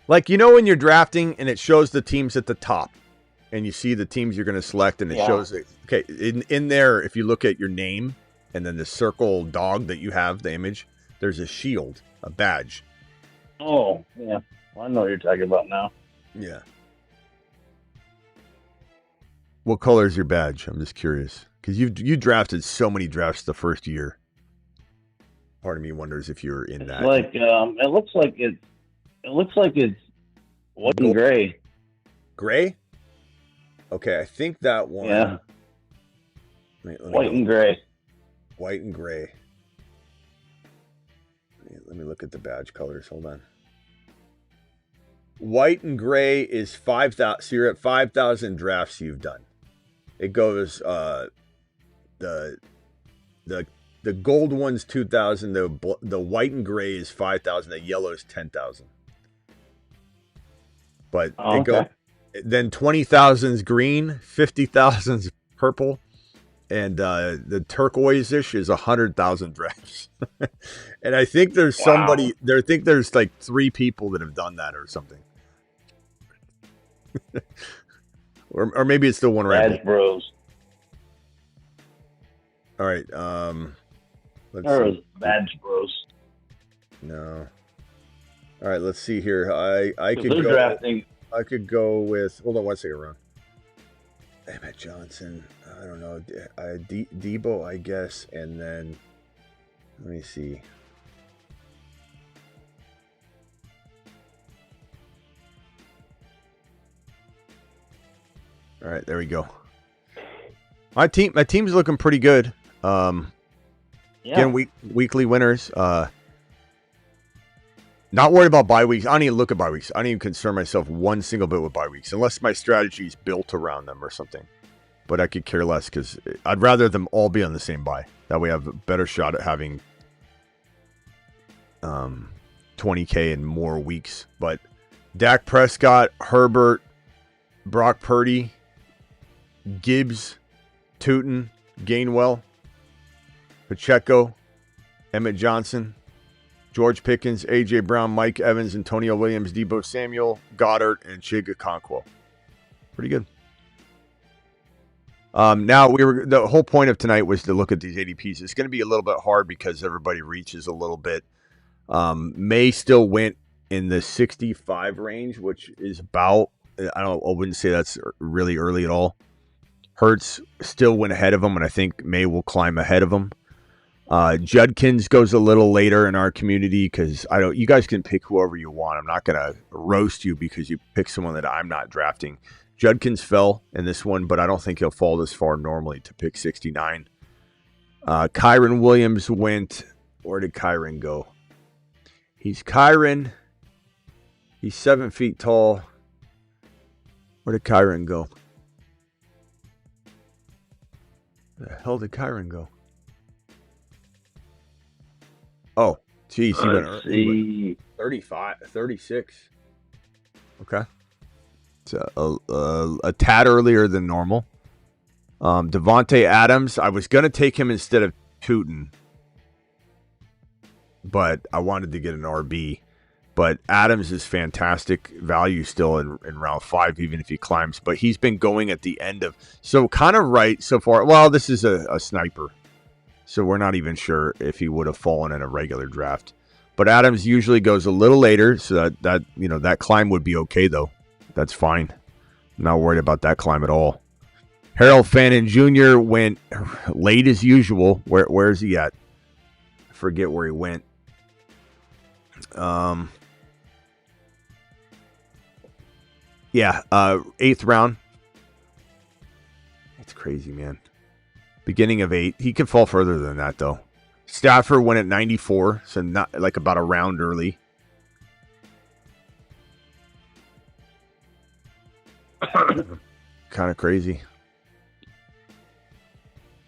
Like, when you're drafting and it shows the teams at the top, and you see the teams you're going to select, and it shows it. Okay, in there, if you look at your name and then the circle dog that you have, the image, there's a shield, a badge. Oh, yeah. Well, I know what you're talking about now. Yeah. What color is your badge? I'm just curious. Because you drafted so many drafts the first year. Part of me wonders if you're in that. Like, it looks like it's white and gray. Gray? Okay, I think that one. Yeah. Let me White and gray. White and gray. Let me look at the badge colors. Hold on. White and gray is 5,000. So you're at 5,000 drafts you've done. It goes the gold one's 2,000. The white and gray is 5,000. The yellow is 10,000. But it goes. Then 20,000's green, 50,000's purple, and the turquoise-ish is 100,000 drafts. And I think there's somebody there. I think there's like 3 people that have done that or something. or maybe it's the one right. Badge Bros. All right. Let's see. Badge Bros. No. All right. Let's see here. I could go. Drafting. I could go with. Hold on 1 second, Ron. Emmett Johnson. I don't know. Debo, I guess, and then let me see. All right, there we go. My team's looking pretty good. Again, weekly winners. Not worried about bye weeks. I don't even look at bye weeks. I don't even concern myself one single bit with bye weeks, unless my strategy is built around them or something. But I could care less because I'd rather them all be on the same bye. That way I have a better shot at having 20K and more weeks. But Dak Prescott, Herbert, Brock Purdy, Gibbs, Tootin, Gainwell, Pacheco, Emmett Johnson, George Pickens, AJ Brown, Mike Evans, Antonio Williams, Debo Samuel, Goddard, and Chig Okonkwo. Pretty good. Now the whole point of tonight was to look at these ADPs. It's going to be a little bit hard because everybody reaches a little bit. Maye still went in the 65 range, which is about, I wouldn't say that's really early at all. Hurts still went ahead of him, and I think Maye will climb ahead of him. Judkins goes a little later in our community because you guys can pick whoever you want. I'm not going to roast you because you pick someone that I'm not drafting. Judkins fell in this one, but I don't think he'll fall this far normally to pick 69. Kyron Williams went. Where did Kyron go? He's 7 feet tall. Where did Kyron go? Where the hell did Kyron go? Oh, geez, he went 35, 36. Okay. It's a tad earlier than normal. Devontae Adams, I was going to take him instead of Tootin. but I wanted to get an RB. But Adams is fantastic value still in round 5, even if he climbs. But he's been going at the end of, so kind of right so far. Well, this is a sniper, so we're not even sure if he would have fallen in a regular draft. But Adams usually goes a little later, so that climb would be okay though. That's fine. I'm not worried about that climb at all. Harold Fannin Jr. went late as usual. Where is he at? I forget where he went. Yeah, 8th round. It's crazy, man. Beginning of 8. He could fall further than that, though. Stafford went at 94, so not like about a round early. Kind of crazy.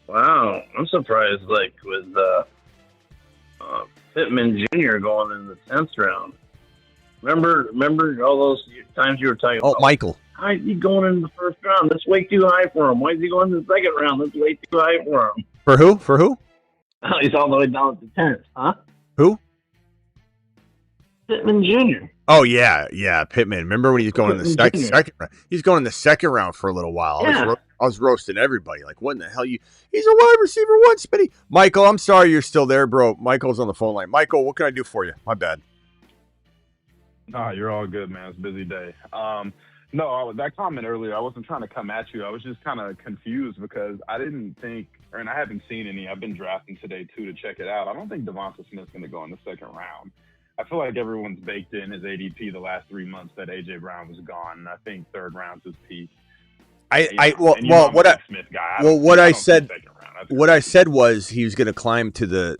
Wow, I'm surprised. Like with Pittman Jr. going in the 10th round. Remember all those times you were talking about? Oh, Michael. Why is he going in the 1st round? That's way too high for him. Why is he going in the 2nd round? That's way too high for him. For who? For who? Oh, he's all the way down to the 10th, huh? Who? Pittman Jr. Oh, yeah, Pittman. Remember when he was going in the second round? He's going in the 2nd round for a little while. Yeah. I was roasting everybody. Like, what in the hell? He's a wide receiver 1, Smitty. Michael, I'm sorry you're still there, bro. Michael's on the phone line. Michael, what can I do for you? My bad. Nah, you're all good, man. It's a busy day. No, that comment earlier, I wasn't trying to come at you. I was just kind of confused because I didn't think, and I haven't seen any. I've been drafting today, too, to check it out. I don't think Devonta Smith's going to go in the 2nd round. I feel like everyone's baked in his ADP the last 3 months that AJ Brown was gone. And I think 3rd round's his peak. What I said was he was going to climb to the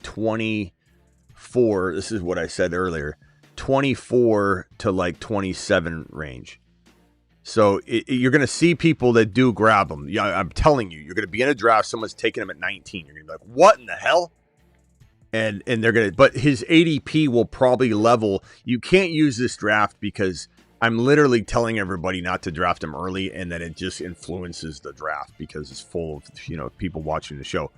24. This is what I said earlier. 24 to like 27 range. So you're going to see people that do grab him. Yeah, I'm telling you, you're going to be in a draft. Someone's taking him at 19. You're going to be like, what in the hell? And they're going to, but his ADP will probably level. You can't use this draft because I'm literally telling everybody not to draft him early, and then it just influences the draft because it's full of, people watching the show.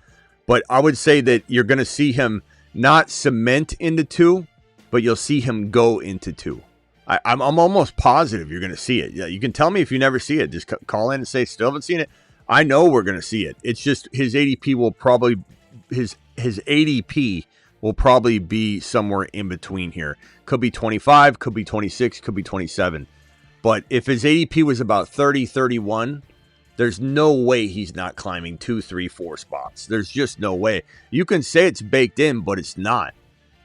But I would say that you're going to see him not cement into 2, but you'll see him go into 2. I'm almost positive you're going to see it. Yeah, you can tell me if you never see it. Just call in and say, still haven't seen it. I know we're going to see it. It's just his ADP will probably his ADP will probably be somewhere in between here. Could be 25, could be 26, could be 27. But if his ADP was about 30, 31, there's no way he's not climbing 2, 3, 4 spots. There's just no way. You can say it's baked in, but it's not.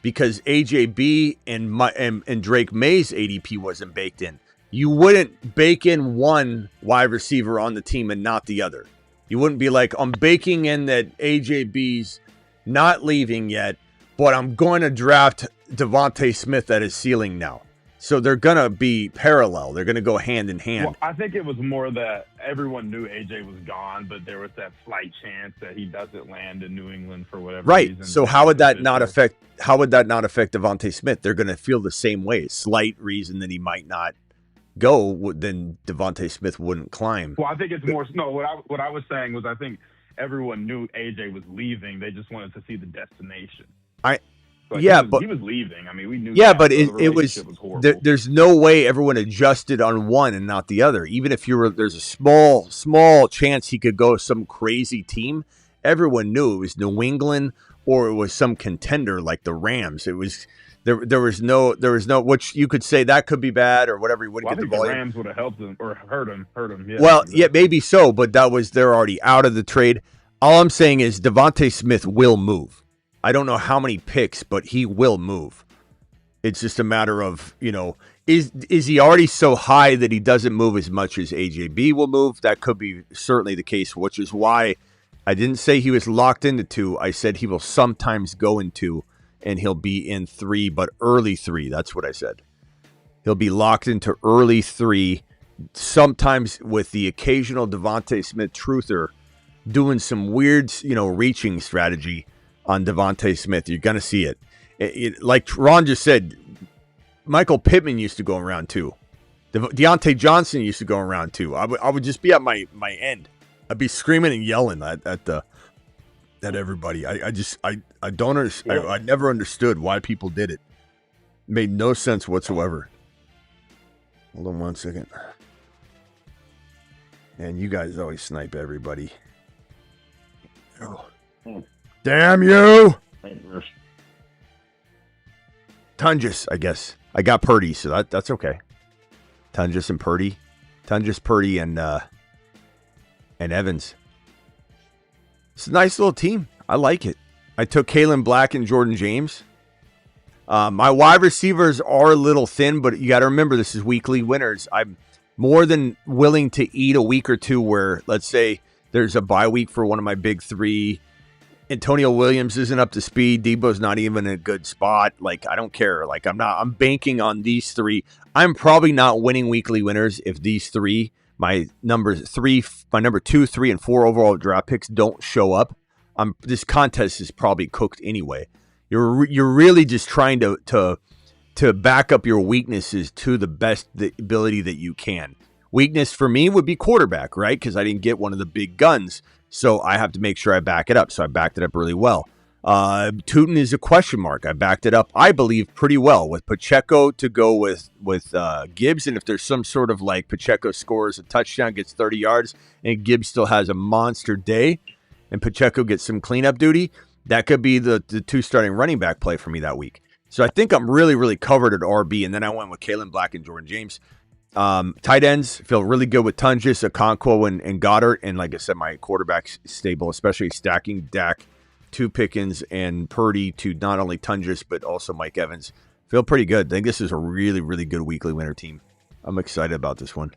Because AJB and Drake May's ADP wasn't baked in. You wouldn't bake in one wide receiver on the team and not the other. You wouldn't be like, I'm baking in that AJB's not leaving yet, but I'm going to draft Devonta Smith at his ceiling now. So they're going to be parallel. They're going to go hand in hand. Well, I think it was more that everyone knew AJ was gone, but there was that slight chance that he doesn't land in New England for whatever reason. Right. So how would that not affect Devonta Smith? They're going to feel the same way. Slight reason that he might not go, then Devonta Smith wouldn't climb. Well, I think it's more what I was saying was I think everyone knew AJ was leaving. They just wanted to see the destination. He was leaving. I mean, we knew. Yeah, but it was there's no way everyone adjusted on one and not the other. Even if there's a small chance he could go some crazy team. Everyone knew it was New England or it was some contender like the Rams. It was there was no which you could say that could be bad or whatever. He wouldn't get the volume. The Rams would have helped him or hurt him. Yeah, well, exactly. Yeah, maybe so, but they're already out of the trade. All I'm saying is Devonta Smith will move. I don't know how many picks, but he will move. It's just a matter of, is he already so high that he doesn't move as much as AJB will move? That could be certainly the case, which is why I didn't say he was locked into 2. I said he will sometimes go in 2, and he'll be in 3, but early 3. That's what I said. He'll be locked into early 3, sometimes with the occasional Devonta Smith truther doing some weird, reaching strategy on Devonta Smith. You're going to see it. Like Ron just said, Michael Pittman used to go in round 2. Deontay Johnson used to go in round 2. I would just be at my end. I'd be screaming and yelling at the at everybody. I don't understand. I never understood why people did it. Made no sense whatsoever. Hold on 1 second. And you guys always snipe everybody. Oh. Damn you! Tungus, I guess. I got Purdy, so that's okay. Tungus and Purdy. Tungus, Purdy, and Evans. It's a nice little team. I like it. I took Kalen Black and Jordan James. My wide receivers are a little thin, but you got to remember this is weekly winners. I'm more than willing to eat a week or two where, let's say, there's a bye week for one of my big three. Antonio Williams isn't up to speed. Debo's not even in a good spot. Like, I don't care. Like, I'm banking on these three. I'm probably not winning weekly winners if these three, my number 2, 3, and 4 overall draft picks don't show up. This contest is probably cooked anyway. You're really just trying to back up your weaknesses to the best ability that you can. Weakness for me would be quarterback, right? Because I didn't get one of the big guns. So I have to make sure I back it up. So I backed it up really well. Tootin is a question mark. I backed it up, I believe, pretty well with Pacheco to go with Gibbs. And if there's some sort of like Pacheco scores a touchdown, gets 30 yards, and Gibbs still has a monster day, and Pacheco gets some cleanup duty, that could be the 2 starting running back play for me that week. So I think I'm really, really covered at RB. And then I went with Kalen Black and Jordan James. Tight ends, feel really good with Tungus, Okonkwo, and Goddard. And like I said, my quarterback's stable, especially stacking Dak to Pickens and Purdy to not only Tungus, but also Mike Evans. Feel pretty good. I think this is a really, really good weekly winner team. I'm excited about this one.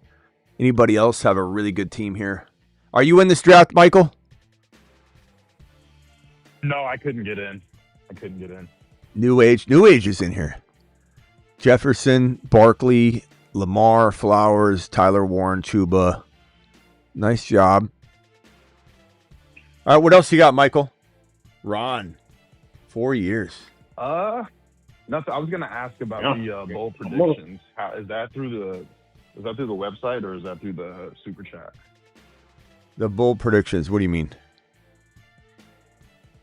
Anybody else have a really good team here? Are you in this draft, Michael? No, I couldn't get in. New Age is in here. Jefferson, Barkley, Lamar, Flowers, Tyler Warren, Chuba. Nice job. All right, what else you got, Michael? Ron, 4 years. Nothing. I was gonna ask about the bowl predictions. How is that through the website or is that through the super chat? The bowl predictions. What do you mean?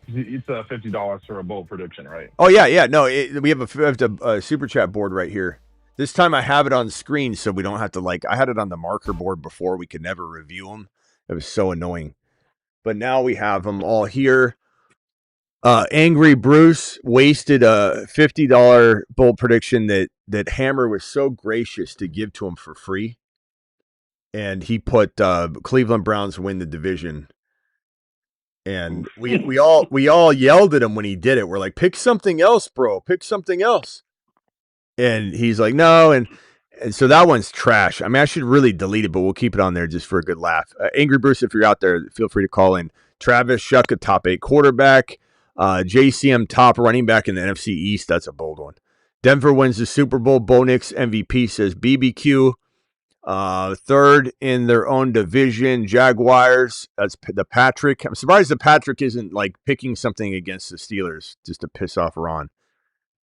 It's $50 for a bowl prediction, right? Oh yeah. No, we have a super chat board right here. This time I have it on the screen so we don't have to I had it on the marker board before. We could never review them. It was so annoying. But now we have them all here. Angry Bruce wasted a $50 bowl prediction that Hammer was so gracious to give to him for free. And he put Cleveland Browns win the division. And we all yelled at him when he did it. We're like, pick something else, bro. Pick something else. And he's like, no. And so that one's trash. I mean, I should really delete it, but we'll keep it on there just for a good laugh. Angry Bruce, if you're out there, feel free to call in. Travis Shuck, top 8 quarterback. JCM, top running back in the NFC East. That's a bold one. Denver wins the Super Bowl. Bo Nix, MVP, says BBQ. Third in their own division. Jaguars. That's the Patrick. I'm surprised the Patrick isn't picking something against the Steelers just to piss off Ron.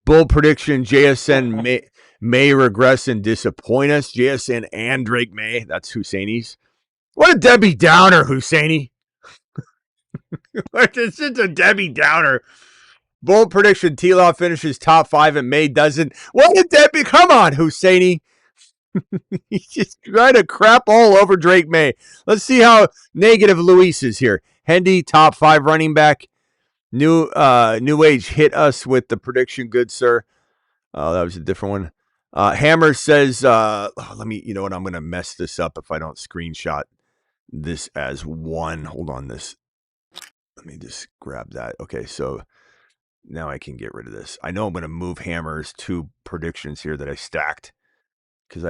Bull prediction, JSN may regress and disappoint us. JSN and Drake May. That's Husseini's. What a Debbie Downer, Husseini. It's just a Debbie Downer. Bull prediction, T-Law finishes top 5 and May doesn't. What a Debbie. Come on, Husseini. He's just trying to crap all over Drake May. Let's see how negative Luis is here. Hendy, top 5 running back. New Age hit us with the prediction. Good, sir. That was a different one. Hammer says, you know what? I'm going to mess this up if I don't screenshot this as one. Hold on this. Let me just grab that. Okay, so now I can get rid of this. I know I'm going to move Hammer's 2 predictions here that I stacked because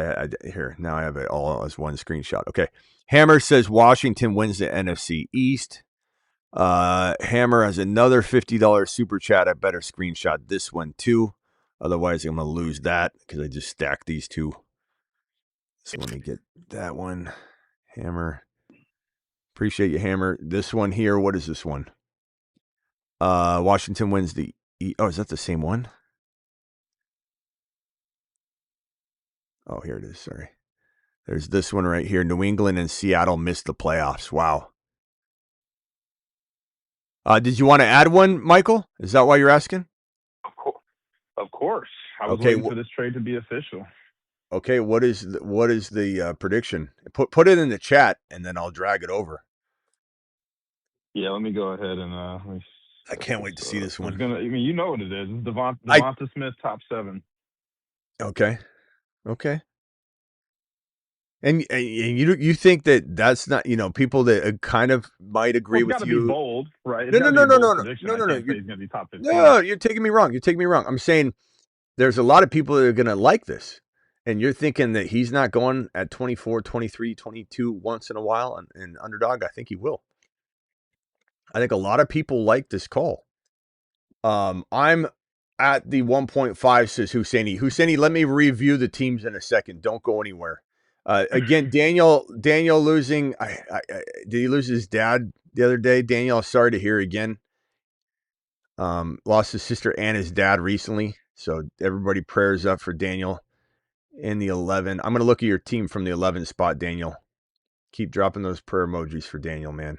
now I have it all as one screenshot. Okay. Hammer says Washington wins the NFC East. Hammer has another $50 super chat. I better screenshot this one too. Otherwise, I'm going to lose that because I just stacked these 2. So let me get that one. Hammer. Appreciate you, Hammer. This one here. What is this one? Washington wins the... is that the same one? Oh, here it is. Sorry. There's this one right here. New England and Seattle missed the playoffs. Wow. Did you want to add one, Michael? Is that why you're asking? Of course. I was Okay, waiting for this trade to be official. Okay, what is the prediction? Put it in the chat, and then I'll drag it over. Yeah, let me go ahead and let me I can't wait to see this one. you know what it is. It's Devonta Smith, top 7. Okay. And you think that's not, people that kind of might agree It's got with to you. be bold, right? It's No, got no, to be no, a no, bold no, prediction. no, no, I no. can't say he's going to be top 15. No, you're taking me wrong. I'm saying there's a lot of people that are going to like this. And you're thinking that he's not going at 24, 23, 22 once in a while and underdog. I think he will. I think a lot of people like this call. I'm at the 1.5, says Husseini. Husseini, let me review the teams in a second. Don't go anywhere. Again, Daniel losing. Did he lose his dad the other day? Daniel, sorry to hear again. Lost his sister and his dad recently. So everybody prayers up for Daniel in the 11. I'm going to look at your team from the 11 spot, Daniel. Keep dropping those prayer emojis for Daniel, man.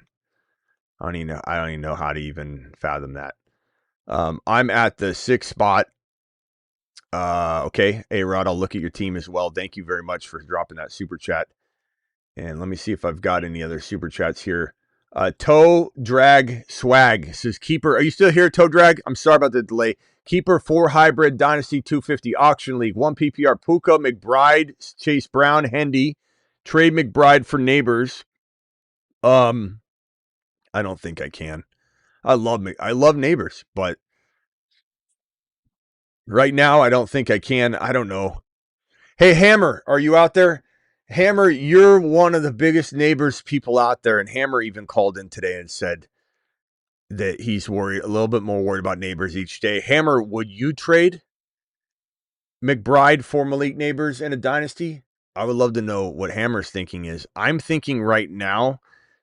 I don't even know how to even fathom that. I'm at the 6th spot. Okay, A-Rod, I'll look at your team as well. Thank you very much for dropping that super chat. And let me see if I've got any other super chats here. Toe Drag Swag says, Keeper, are you still here, Toe Drag? I'm sorry about the delay. Keeper 4 Hybrid Dynasty 250 Auction League, 1 PPR, Puka, McBride, Chase Brown, Hendy, trade McBride for Neighbors. I don't think I can. I love Neighbors, but right now I don't think I can. I don't know. Hey, Hammer, are you out there? Hammer, you're one of the biggest Neighbors people out there. And Hammer even called in today and said that he's a little bit more worried about Neighbors each day. Hammer, would you trade McBride for Malik Neighbors in a dynasty? I would love to know what Hammer's thinking is. I'm thinking right now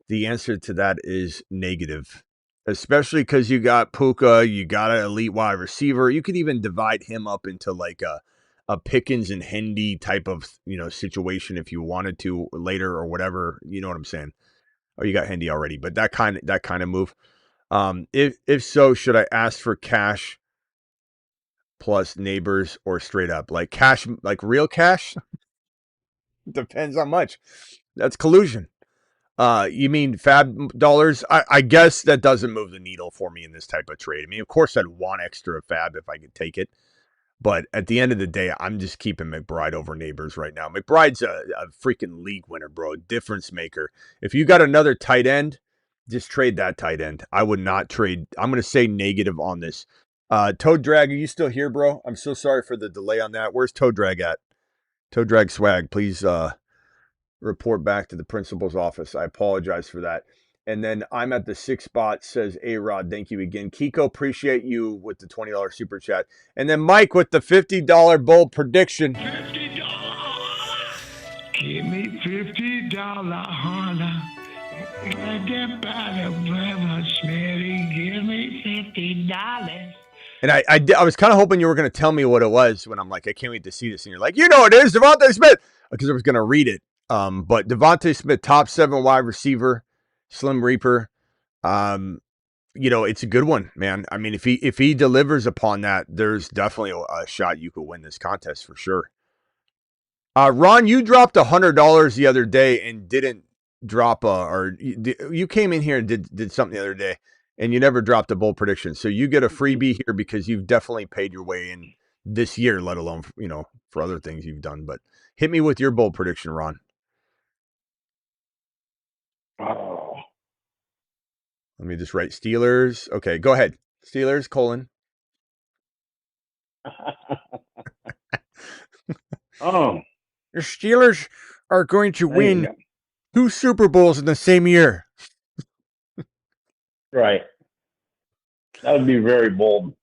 the answer to that is negative, especially because you got Puka, you got an elite wide receiver. You could even divide him up into like a Pickens and Hendy type of situation if you wanted to later or whatever. You know what I'm saying? Oh, you got Hendy already, but that kind of move. If so, should I ask for cash plus Neighbors or straight up like cash, like real cash? Depends on much. That's collusion. You mean fab dollars? I guess that doesn't move the needle for me in this type of trade. I mean, of course, I'd want extra fab if I could take it. But at the end of the day, I'm just keeping McBride over Neighbors right now. McBride's a freaking league winner, bro. Difference maker. If you got another tight end, just trade that tight end. I would not trade. I'm going to say negative on this. Toad Drag, are you still here, bro? I'm so sorry for the delay on that. Where's Toad Drag at? Toad Drag Swag, please report back to the principal's office. I apologize for that. And then I'm at the 6th spot, says A-Rod. Thank you again. Kiko, appreciate you with the $20 super chat. And then Mike with the $50 bold prediction. $50. Give me $50, honey. Get by the brother, Smitty. Give me $50. And I was kind of hoping you were going to tell me what it was when I'm like, I can't wait to see this. And you're like, you know it is, Devontae Smith. Because I was going to read it. But Devontae Smith, top 7 wide receiver, Slim Reaper. It's a good one, man. I mean, if he delivers upon that, there's definitely a shot you could win this contest for sure. Ron, you dropped $100 the other day and didn't drop you came in here and did something the other day and you never dropped a bold prediction. So you get a freebie here because you've definitely paid your way in this year, let alone, for other things you've done. But hit me with your bold prediction, Ron. Oh. Let me just write Steelers. Okay, go ahead. Steelers, colon. Oh. The Steelers are going to There you win go. 2 Super Bowls in the same year. Right. That would be very bold.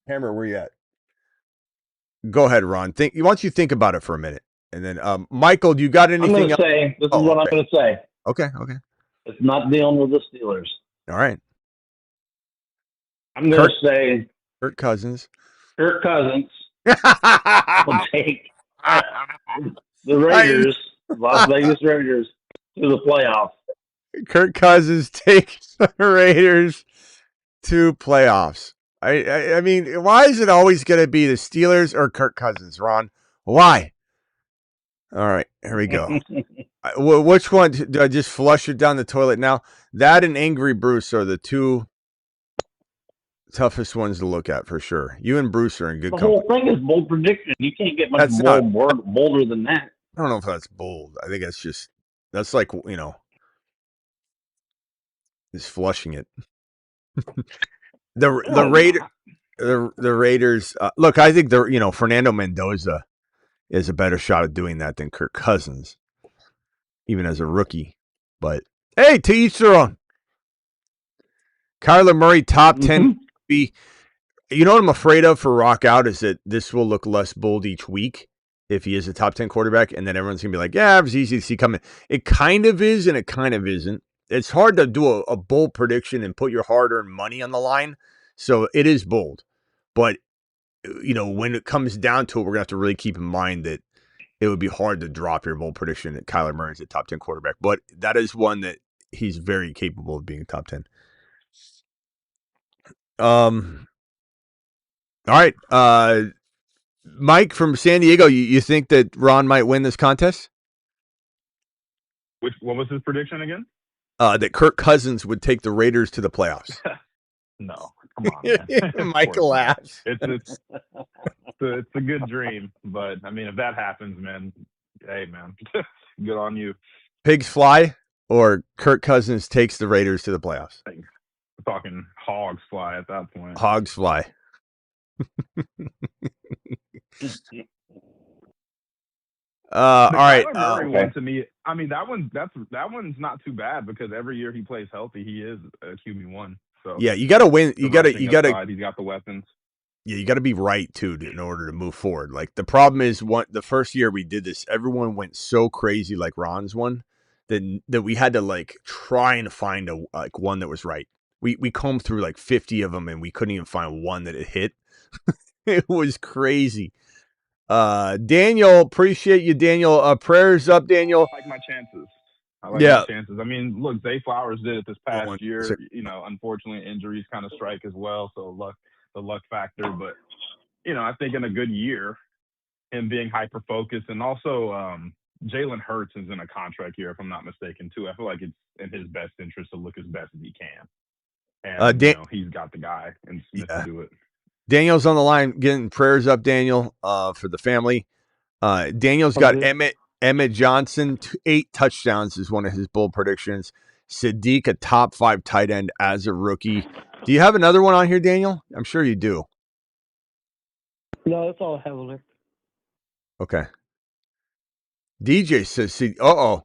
Hammer, where you at? Go ahead, Ron. Why don't you think about it for a minute? And then, Michael, do you got anything I'm going else? to say, this is what I'm going to say. Okay. It's not dealing with the Steelers. All right. I'm going to say Kirk Cousins. Kirk Cousins will take the Raiders, Las Vegas Raiders, to the playoffs. Kirk Cousins takes the Raiders to playoffs. I mean, why is it always going to be the Steelers or Kirk Cousins, Ron? Why? All right, here we go. Which one? Do I just flush it down the toilet now? That and Angry Bruce are the two toughest ones to look at for sure. You and Bruce are in good The company. whole thing is bold prediction. You can't get much That's not bolder than that. I don't know if that's bold. I think that's like, just flushing it. the Raiders. Look, I think Fernando Mendoza is a better shot at doing that than Kirk Cousins, even as a rookie. But hey, to each their own. Kyler Murray, top 10 QB. You know what I'm afraid of for Rock Out is that this will look less bold each week if he is a top 10 quarterback, and then everyone's going to be like, yeah, it was easy to see coming. It kind of is, and it kind of isn't. It's hard to do a bold prediction and put your hard-earned money on the line, so it is bold. But, when it comes down to it, we're going to have to really keep in mind that it would be hard to drop your bold prediction that Kyler Murray is a top 10 quarterback. But that is one that he's very capable of being a top 10. All right. Mike from San Diego, you think that Ron might win this contest? What was his prediction again? That Kirk Cousins would take the Raiders to the playoffs. No, come on, man. Michael laughs. It's a good dream, but I mean, if that happens, man, hey, man, good on you. Pigs fly, or Kirk Cousins takes the Raiders to the playoffs. We're talking hogs fly at that point. Hogs fly. All right. Kyler Murray to me, I mean, that one's not too bad because every year he plays healthy, he is a QB1. So yeah, you got to win. You got to. He's got the weapons. Yeah, you got to be right too in order to move forward. Like the problem is, the first year we did this, everyone went so crazy, like Ron's one, that we had to like try and find one that was right. We combed through like 50 of them and we couldn't even find one that it hit. It was crazy. Daniel, appreciate you, Daniel. Prayers up, Daniel. I like my chances. My chances. I mean, look, Zay Flowers did it this past year. Unfortunately, injuries kind of strike as well, so the luck factor. But I think in a good year, him being hyper focused, and also Jalen Hurts is in a contract year, if I'm not mistaken, too. I feel like it's in his best interest to look as best as he can, and he's got the guy and Smith to do it. Daniel's on the line, getting prayers up, Daniel, for the family. Daniel's got Emmett Johnson, 8 touchdowns is one of his bold predictions. Sadiq, a top 5 tight end as a rookie. Do you have another one on here, Daniel? I'm sure you do. No, that's all I have on there. Okay. DJ says, DJ,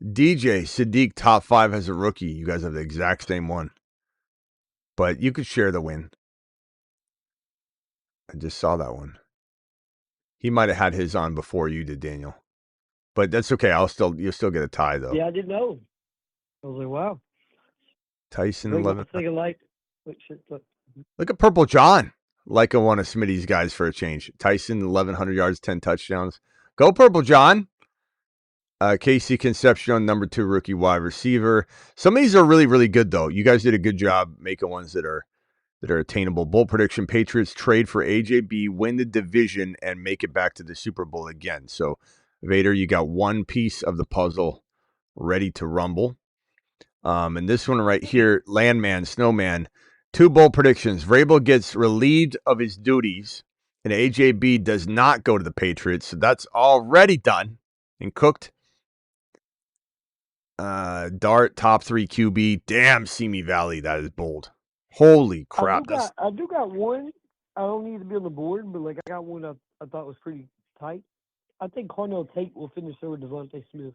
Sadiq, top 5 as a rookie. You guys have the exact same one. But you could share the win. I just saw that one. He might have had his on before you did, Daniel. But that's okay. You'll still get a tie though. Yeah, I didn't know. I was like, wow. Tyson 11. Look at Purple John. Like one of Smitty's guys for a change. Tyson 1,100 yards, 10 touchdowns. Go Purple John. Casey Concepcion, number 2 rookie wide receiver. Some of these are really, really good though. You guys did a good job making ones that are attainable. Bold prediction: Patriots trade for AJB, win the division, and make it back to the Super Bowl again. So, Vader, you got one piece of the puzzle ready to rumble. And this one right here, Landman, Snowman, 2 bold predictions. Vrabel gets relieved of his duties, and AJB does not go to the Patriots. So that's already done and cooked. Dart, top 3 QB. Damn, Simi Valley, that is bold. Holy crap. I do got one. I don't need to be on the board, but I got one I thought was pretty tight. I think Cornell Tate will finish over Devontae Smith.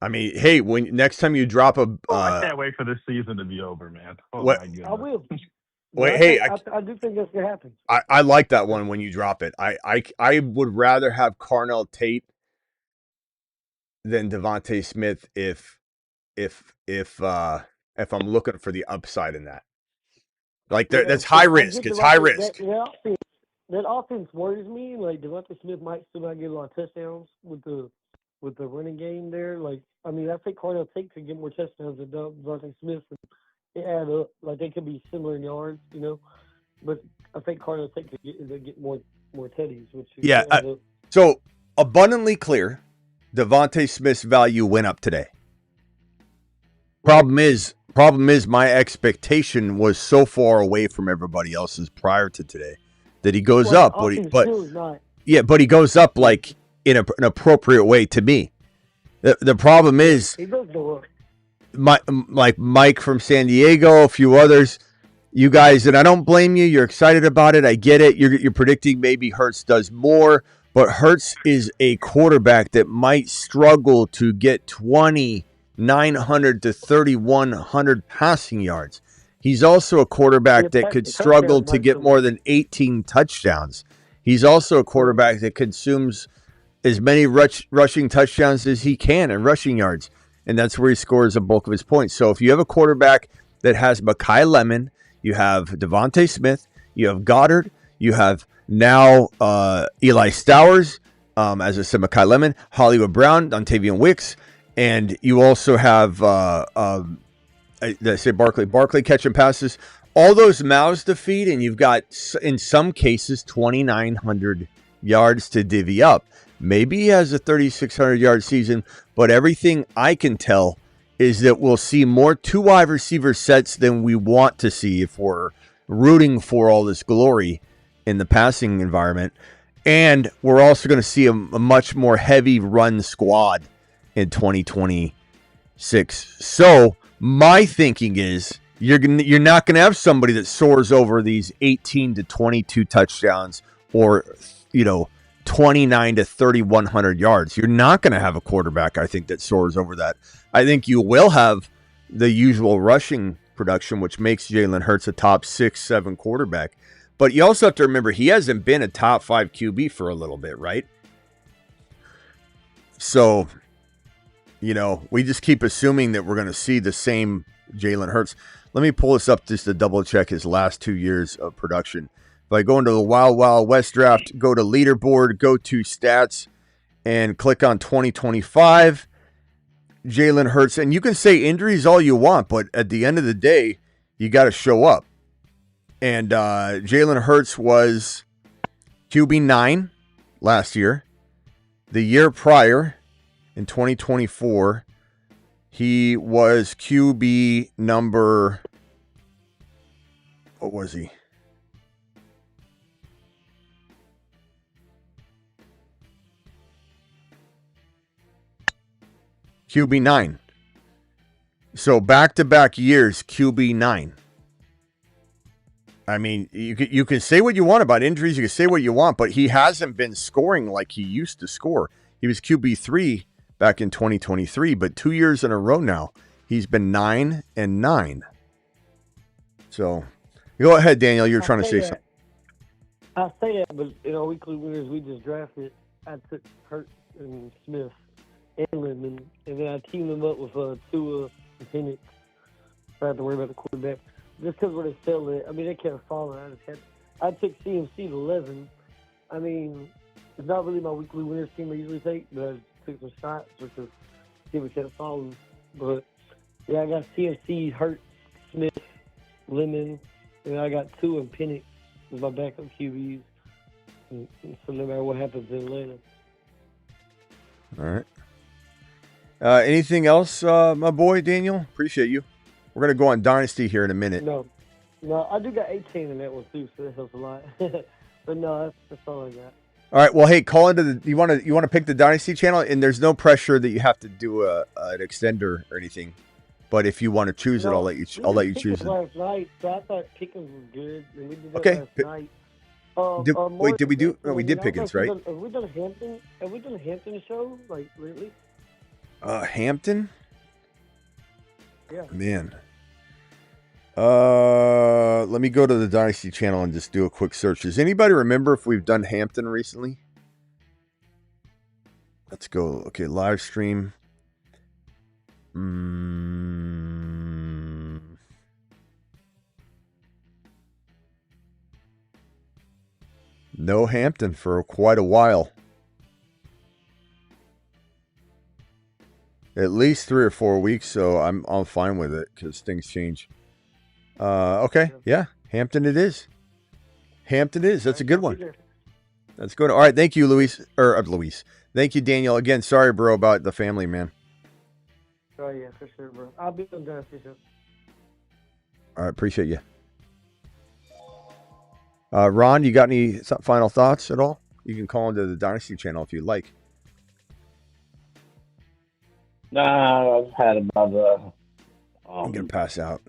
I mean, hey, when next time you drop a I can't wait for this season to be over, man. My goodness. I will. Wait, I do think that's gonna happen. I like that one when you drop it. I would rather have Cornell Tate than Devontae Smith if I'm looking for the upside in that. That's high risk. It's high risk. That offense worries me. Devontae Smith might still not get a lot of touchdowns with the with the running game there. Like, I mean, I think Cardell Tate could get more touchdowns than Devontae Smith. And it add up. Like, they could be similar in yards, you know. But I think Cardell Tate could get more teddies, which Yeah. add up. So abundantly clear, Devontae Smith's value went up today. Problem is my expectation was so far away from everybody else's prior to today that he goes up, but he goes up like in an appropriate way to me. The problem is he does go up. Like Mike from San Diego, a few others, you guys, and I don't blame you. You're excited about it. I get it. You're predicting maybe Hurts does more, but Hurts is a quarterback that might struggle to get 2,900 to 3,100 passing yards. He's also a quarterback that could struggle to get more than 18 touchdowns. He's also a quarterback that consumes as many rushing touchdowns as he can and rushing yards. And that's where he scores a bulk of his points. So if you have a quarterback that has Mekhi Lemon, you have Devontae Smith, you have Goddard, you have now Eli Stowers, as I said, Mekhi Lemon, Hollywood Brown, Dontavian Wicks, and you also have, did I say Barkley catching passes. All those mouths to feed, and you've got, in some cases, 2,900 yards to divvy up. Maybe he has a 3,600-yard season, but everything I can tell is that we'll see more two wide receiver sets than we want to see if we're rooting for all this glory in the passing environment. And we're also going to see a much more heavy run squad in 2026. So my thinking is you're not going to have somebody that soars over these 18 to 22 touchdowns or, 29 to 3,100 yards. You're not going to have a quarterback, I think, that soars over that. I think you will have the usual rushing production, which makes Jalen Hurts a top 6-7 quarterback. But you also have to remember he hasn't been a top 5 QB for a little bit, right? So, we just keep assuming that we're going to see the same Jalen Hurts. Let me pull this up just to double check his last 2 years of production. If I go into the Wild Wild West draft, go to leaderboard, go to stats, and click on 2025, Jalen Hurts. And you can say injuries all you want, but at the end of the day, you got to show up. And Jalen Hurts was QB 9 last year. The year prior, in 2024, he was QB number, what was he? QB 9. So back-to-back years, QB 9. I mean, you can say what you want about injuries. You can say what you want, but he hasn't been scoring like he used to score. He was QB 3 back in 2023, but 2 years in a row now, he's been 9-9. So, go ahead, Daniel. You're trying to say something. I say that, but in our weekly winners we just drafted, I took Hurts and Smith and Lemon, and then I teamed them up with Tua and Penix. I have to worry about the quarterback. Just because where they sell it, I mean, they kept falling. I took CMC to 11. I mean, it's not really my weekly winners team I usually take, but I took some shots because he kept falling. But, yeah, I got CMC, Hurts, Smith, Lemon, and I got Tua and Penix as my backup QBs. And so no matter what happens in Atlanta. All right. Anything else, my boy, Daniel? Appreciate you. We're going to go on Dynasty here in a minute. No, I do got 18 in that one, too, so that helps a lot. But no, that's all I got. All right, well, hey, call into the. You want to pick the Dynasty channel, and there's no pressure that you have to do an extender or anything. But if you want to choose it, I'll let you choose it. Last night, so I thought Pickens was good, and we did that Okay. last night. Did we do? No, we did Pickens, right? Have we done Hampton? Have we done a Hampton show like lately? Hampton? Yeah. Man. Let me go to the Dynasty channel and just do a quick search. Does anybody remember if we've done Hampton recently? Let's go. Okay, live stream. No Hampton for quite a while. At least 3 or 4 weeks, so I'm fine with it because things change. Okay, yeah, Hampton it is. Hampton is. That's a good one. That's good. All right, thank you, Luis. Luis. Thank you, Daniel. Again, sorry, bro, about the family, man. Oh, yeah, for sure, bro. I'll be on Dynasty Show. All right, appreciate you. Ron, you got any final thoughts at all? You can call into the Dynasty channel if you'd like. Nah, I've had about I'm going to pass out.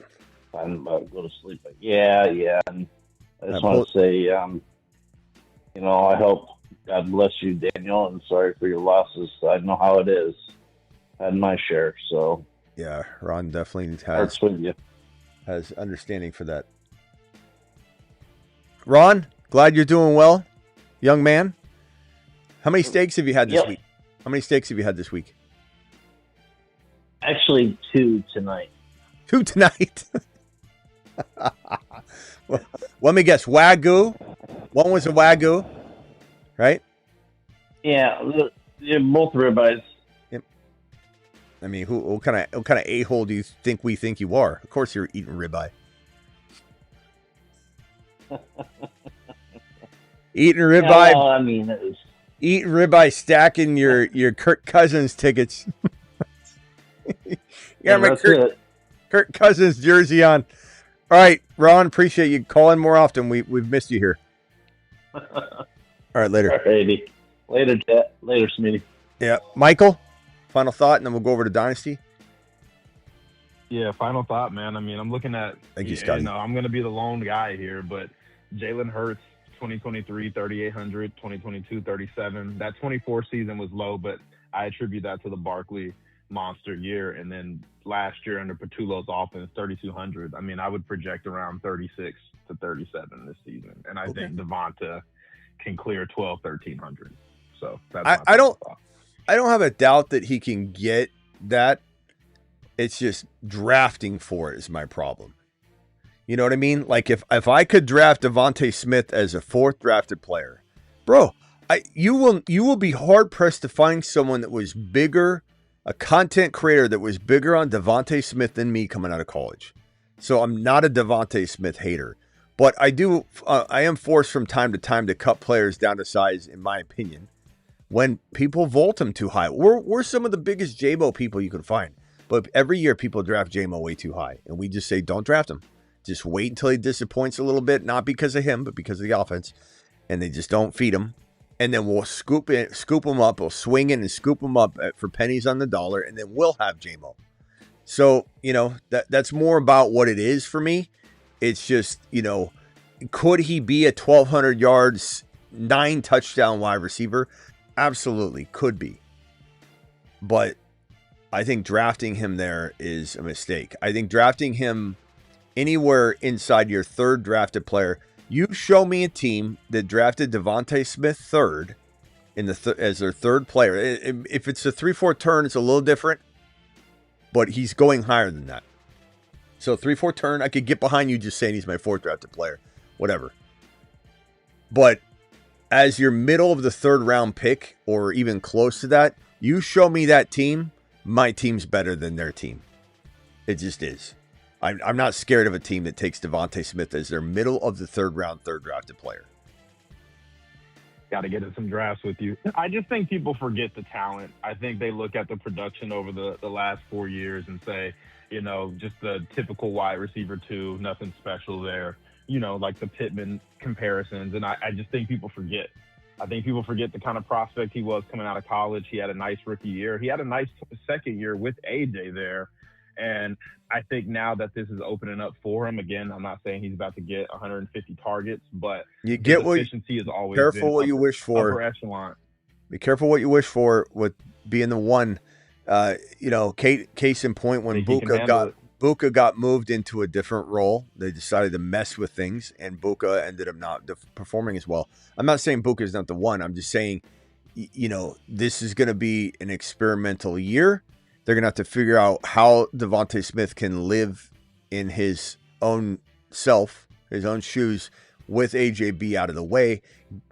I'm about to go to sleep. But yeah. And I just want to say, I hope God bless you, Daniel, and sorry for your losses. I know how it is. I had my share, so. Yeah, Ron definitely Hearts with you. has understanding for that. Ron, glad you're doing well, young man. How many steaks have you had this week? How many steaks have you had this week? Actually, 2 tonight. 2 tonight? Well, let me guess. Wagyu. One was a Wagyu, right? Yeah, they're both ribeyes. Yep. I mean, what kind of a-hole do you think we think you are? Of course you're eating ribeye. Eating ribeye. No, I mean, it was... Eating ribeye, stacking your Kirk Cousins tickets. My Kirk Cousins jersey on. All right, Ron, appreciate you calling more often. We've missed you here. All right, later. All righty. Later, Jet. Later, Smitty. Yeah. Michael, final thought, and then we'll go over to Dynasty. Yeah, final thought, man. I mean, I'm looking at, Thank you, Scotty. I'm going to be the lone guy here, but Jalen Hurts, 2023, 3,800, 2022, 37. That 24 season was low, but I attribute that to the Barkley monster year. And then last year under Patullo's offense, 3,200. I mean, I would project around 36 to 37 this season. And I think Devonta can clear 1,300. So that's I don't have a doubt that he can get that. It's just drafting for it is my problem. You know what I mean? Like if I could draft Devontae Smith as a 4th drafted player, bro, you will be hard pressed to find someone that was bigger, a content creator that was bigger on Devontae Smith than me coming out of college. So I'm not a Devontae Smith hater, but I am forced from time to time to cut players down to size, in my opinion, when people vault them too high. We're some of the biggest JMO people you can find, but every year people draft JMO way too high, and we just say don't draft him. Just wait until he disappoints a little bit, not because of him, but because of the offense, and they just don't feed him. And then we'll scoop him up. We'll swing in and scoop him up for pennies on the dollar, and then we'll have JMO. So, that's more about what it is for me. It's just, could he be a 1,200 yards, 9 touchdown wide receiver? Absolutely, could be. But I think drafting him there is a mistake. I think drafting him anywhere inside your 3rd drafted player. You show me a team that drafted Devontae Smith 3rd as their 3rd player. If it's a 3-4 turn, it's a little different, but he's going higher than that. So 3-4 turn, I could get behind you just saying he's my 4th drafted player, whatever. But as your middle of the 3rd round pick, or even close to that, you show me that team, my team's better than their team. It just is. I'm not scared of a team that takes Devontae Smith as their middle of the 3rd round, 3rd drafted player. Got to get in some drafts with you. I just think people forget the talent. I think they look at the production over the last 4 years and say, just the typical wide receiver 2, nothing special there. Like the Pittman comparisons. And I just think people forget. I think people forget the kind of prospect he was coming out of college. He had a nice rookie year. He had a nice second year with AJ there. And I think now that this is opening up for him, again, I'm not saying he's about to get 150 targets, but you get what efficiency is always careful what you wish for. Upper echelon. Be careful what you wish for with being the one. Case in point, when Puka got moved into a different role, they decided to mess with things, and Puka ended up not performing as well. I'm not saying Puka is not the one. I'm just saying, this is going to be an experimental year. They're going to have to figure out how Devontae Smith can live in his own self, his own shoes, with AJB out of the way,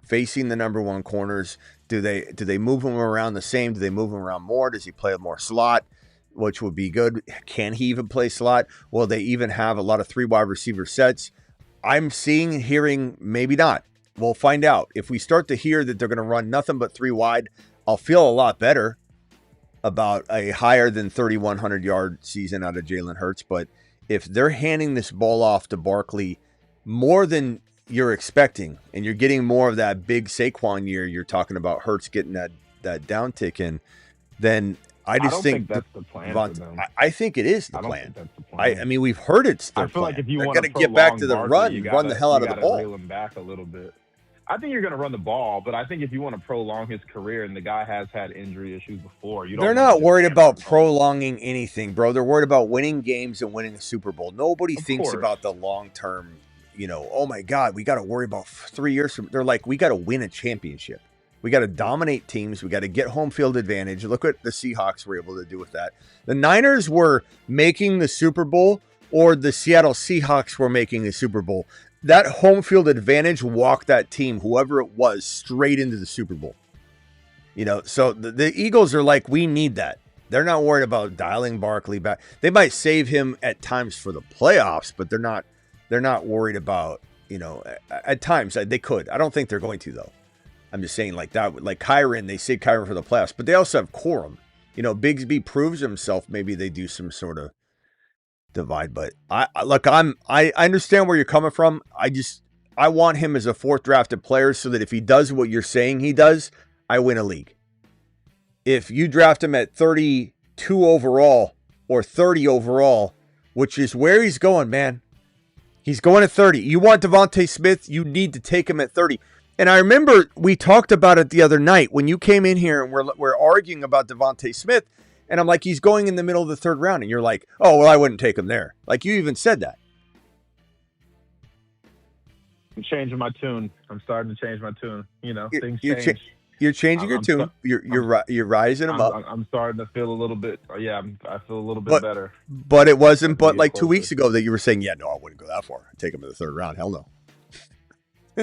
facing the number 1 corners. Do they move him around the same? Do they move him around more? Does he play more slot? which would be good. Can he even play slot? Will they even have a lot of 3 wide receiver sets? I'm seeing, hearing, maybe not. We'll find out. If we start to hear that they're going to run nothing but 3 wide, I'll feel a lot better about a higher than 3,100 yard season out of Jalen Hurts. But if they're handing this ball off to Barkley more than you're expecting, and you're getting more of that big Saquon year you're talking about, Hurts getting that downtick in, then I don't think that's the plan for them. I think it is the plan. I don't think that's the plan. I mean, we've heard it's their I feel plan. like if you they're want going to get back to the Barkley, run the hell out of the ball. Reel him back a little bit. I think you're going to run the ball, but I think if you want to prolong his career, and the guy has had injury issues before, they're not worried about prolonging anything, bro. They're worried about winning games and winning a Super Bowl. Nobody thinks about the long term. Oh my God, we got to worry about 3 years from. They're like, we got to win a championship. We got to dominate teams. We got to get home field advantage. Look what the Seahawks were able to do with that. The Niners were making the Super Bowl, or the Seattle Seahawks were making the Super Bowl. That home field advantage walked that team, whoever it was, straight into the Super Bowl. So the Eagles are like, we need that. They're not worried about dialing Barkley back. They might save him at times for the playoffs, but they're not worried about, at times they could. I don't think they're going to, though. I'm just saying, like that, like Kyron, they say Kyron for the playoffs, but they also have Corum. Bigsby proves himself. Maybe they do some sort of divide, but I understand where you're coming from. I want him as a 4th drafted player so that if he does what you're saying he does, I win a league. If you draft him at 32 overall or 30 overall, which is where he's going, man. He's going at 30. You want Devontae Smith, you need to take him at 30. And I remember we talked about it the other night when you came in here and we're arguing about Devontae Smith. And I'm like, he's going in the middle of the 3rd round. And you're like, oh, well, I wouldn't take him there. Like, you even said that. I'm changing my tune. I'm starting to change my tune. Things change. You're changing your tune. You're rising him up. I'm starting to feel a little bit. Yeah, I feel a little bit better. But it wasn't but like 2 weeks ago that you were saying, yeah, no, I wouldn't go that far. I'd take him in the 3rd round. Hell no.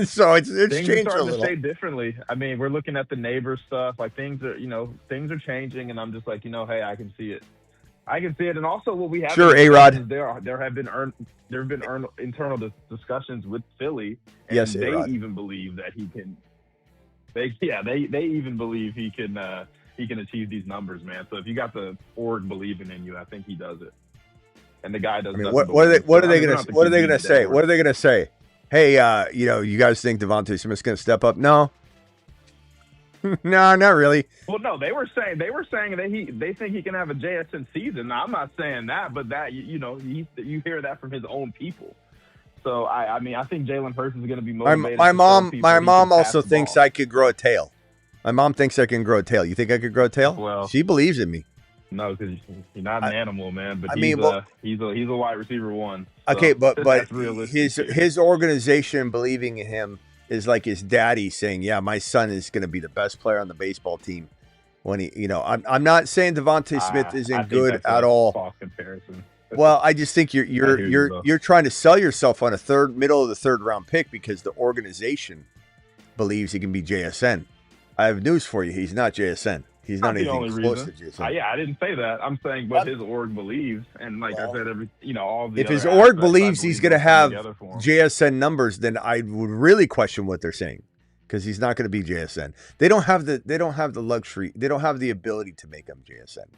So it's things changed are a starting little. to say differently. I mean, we're looking at the neighbor stuff. Like things are changing, and I'm just like, hey, I can see it. And also what we have. Sure, A-Rod. There have been internal discussions with Philly, and yes, they A-Rod. even believe that he can. They even believe he can achieve these numbers, man. So if you got the org believing in you, I think he does it. And the guy does. I mean, what are they going to say? What are they going to say? Hey, you guys think Devontae Smith's going to step up? No. No, not really. Well, no, they were saying that they think he can have a JSN season. Now, I'm not saying that, but that you hear that from his own people. So I mean, I think Jalen Hurts is going to be motivated. My mom also thinks I could grow a tail. My mom thinks I can grow a tail. You think I could grow a tail? Well, she believes in me. No, because you're not an animal, man. But he's a wide receiver 1. So okay, but his organization believing in him is like his daddy saying, "Yeah, my son is going to be the best player on the baseball team." When I'm not saying Devontae Smith isn't good at all. False comparison. Well, I just think you're trying to sell yourself on a middle of the 3rd round pick because the organization believes he can be JSN. I have news for you. He's not JSN. He's not anything close to JSN. Yeah, I didn't say that. I'm saying what his org believes, and like I said, all the. If his org believes he's going to have JSN numbers, then I would really question what they're saying, because he's not going to be JSN. They don't have the luxury. They don't have the ability to make him JSN.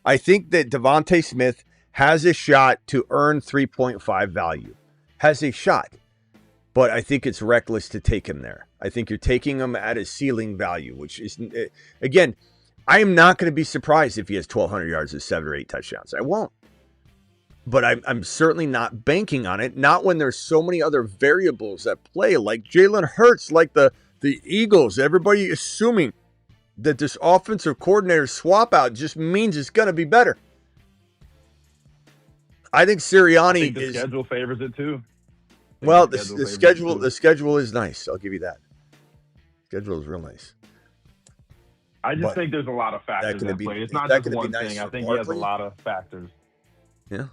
I think that Devontae Smith has a shot to earn 3.5 value. Has a shot. But I think it's reckless to take him there. I think you're taking him at his ceiling value, which is, again, I am not going to be surprised if he has 1,200 yards and 7 or 8 touchdowns. I won't. But I'm certainly not banking on it. Not when there's so many other variables at play, like Jalen Hurts, like the Eagles. Everybody assuming that this offensive coordinator swap out just means it's going to be better. I think Sirianni the schedule favors it too. Well, the schedule is nice. I'll give you that. Schedule is real nice. I just think there's a lot of factors at play. It's not just one thing. I think he has a lot of factors. Yeah.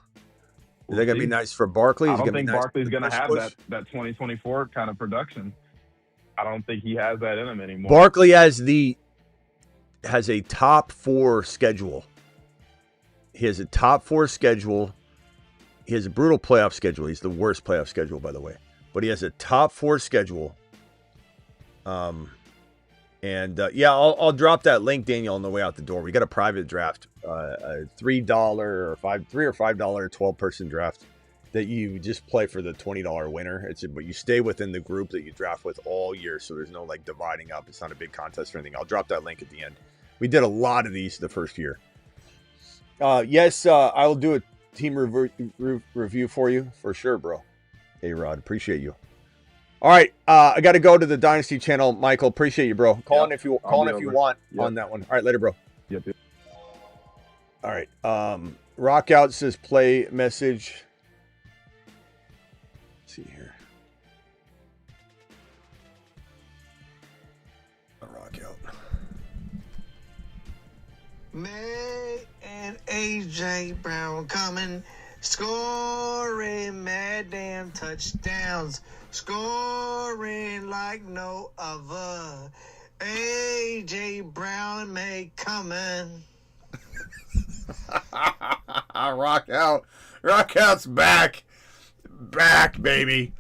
Is that going to be nice for Barkley? I don't think Barkley's going to have that 2024 kind of production. I don't think he has that in him anymore. Barkley has a top 4 schedule. He has a top 4 schedule. He has a brutal playoff schedule. He's the worst playoff schedule, by the way. But he has a top 4 schedule. I'll drop that link, Daniel, on the way out the door. We got a private draft, a $3 or $5 12-person draft that you just play for the $20 winner. But you stay within the group that you draft with all year, so there's no like dividing up. It's not a big contest or anything. I'll drop that link at the end. We did a lot of these the first year. Yes, I will do a team review for you for sure, bro. Hey, Rod, appreciate you. All right, I got to go to the Dynasty channel. Michael, appreciate you, bro. Call in if you want on that one. All right, later, bro. Yep. All right. Rock Out says play message. Let's see here. Rock Out. Maye and AJ Brown coming, scoring mad damn touchdowns, scoring like no other. AJ Brown may coming. Rock Out. Rock Out's back. Back, baby.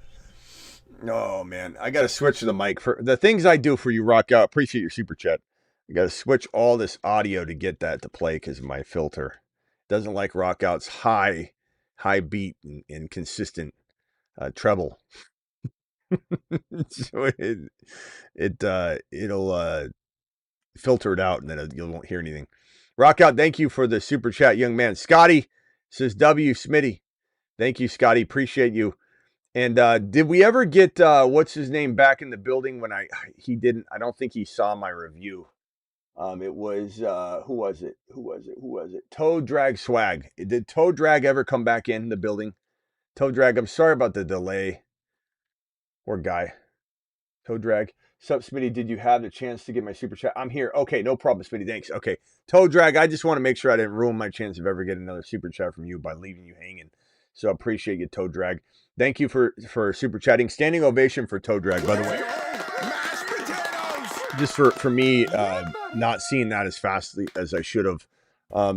Oh, man. I got to switch to the mic. For the things I do for you, Rock Out, appreciate your super chat. I got to switch all this audio to get that to play because of my filter. Doesn't like Rock Out's high beat and consistent treble. So it'll filter it out and then you won't hear anything. Rock Out, thank you for the super chat, young man. Scotty says W. Smitty. Thank you, Scotty. Appreciate you. And did we ever get what's his name back in the building when he didn't? I don't think he saw my review. It was who was it? Toe Drag Swag. Did Toe Drag ever come back in the building? Toe Drag, I'm sorry about the delay. Poor guy. Toe Drag. Sup, Smitty, did you have the chance to get my super chat? I'm here. Okay, no problem, Smitty. Thanks. Okay. Toe Drag, I just want to make sure I didn't ruin my chance of ever getting another super chat from you by leaving you hanging. So I appreciate you, Toe Drag. Thank you for super chatting. Standing ovation for Toe Drag, by the way. Just for me, not seeing that as fast as I should have.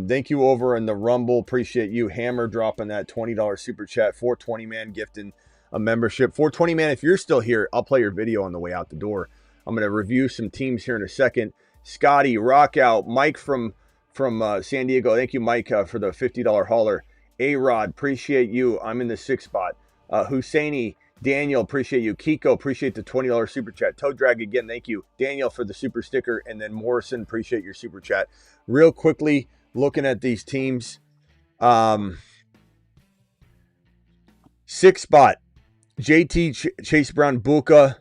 Thank you over in the Rumble. Appreciate you. Hammer dropping that $20 super chat. 420 man gifting a membership. 420 man, if you're still here, I'll play your video on the way out the door. I'm going to review some teams here in a second. Scotty, Rock Out, Mike from San Diego. Thank you, Mike, for the $50 hauler. A-Rod, appreciate you. I'm in the 6th spot. Husseini, Daniel, appreciate you. Kiko, appreciate the $20 super chat. Toe Drag again, thank you. Daniel for the super sticker. And then Morrison, appreciate your super chat. Real quickly, looking at these teams. 6th spot. JT, Chase Brown, Puka,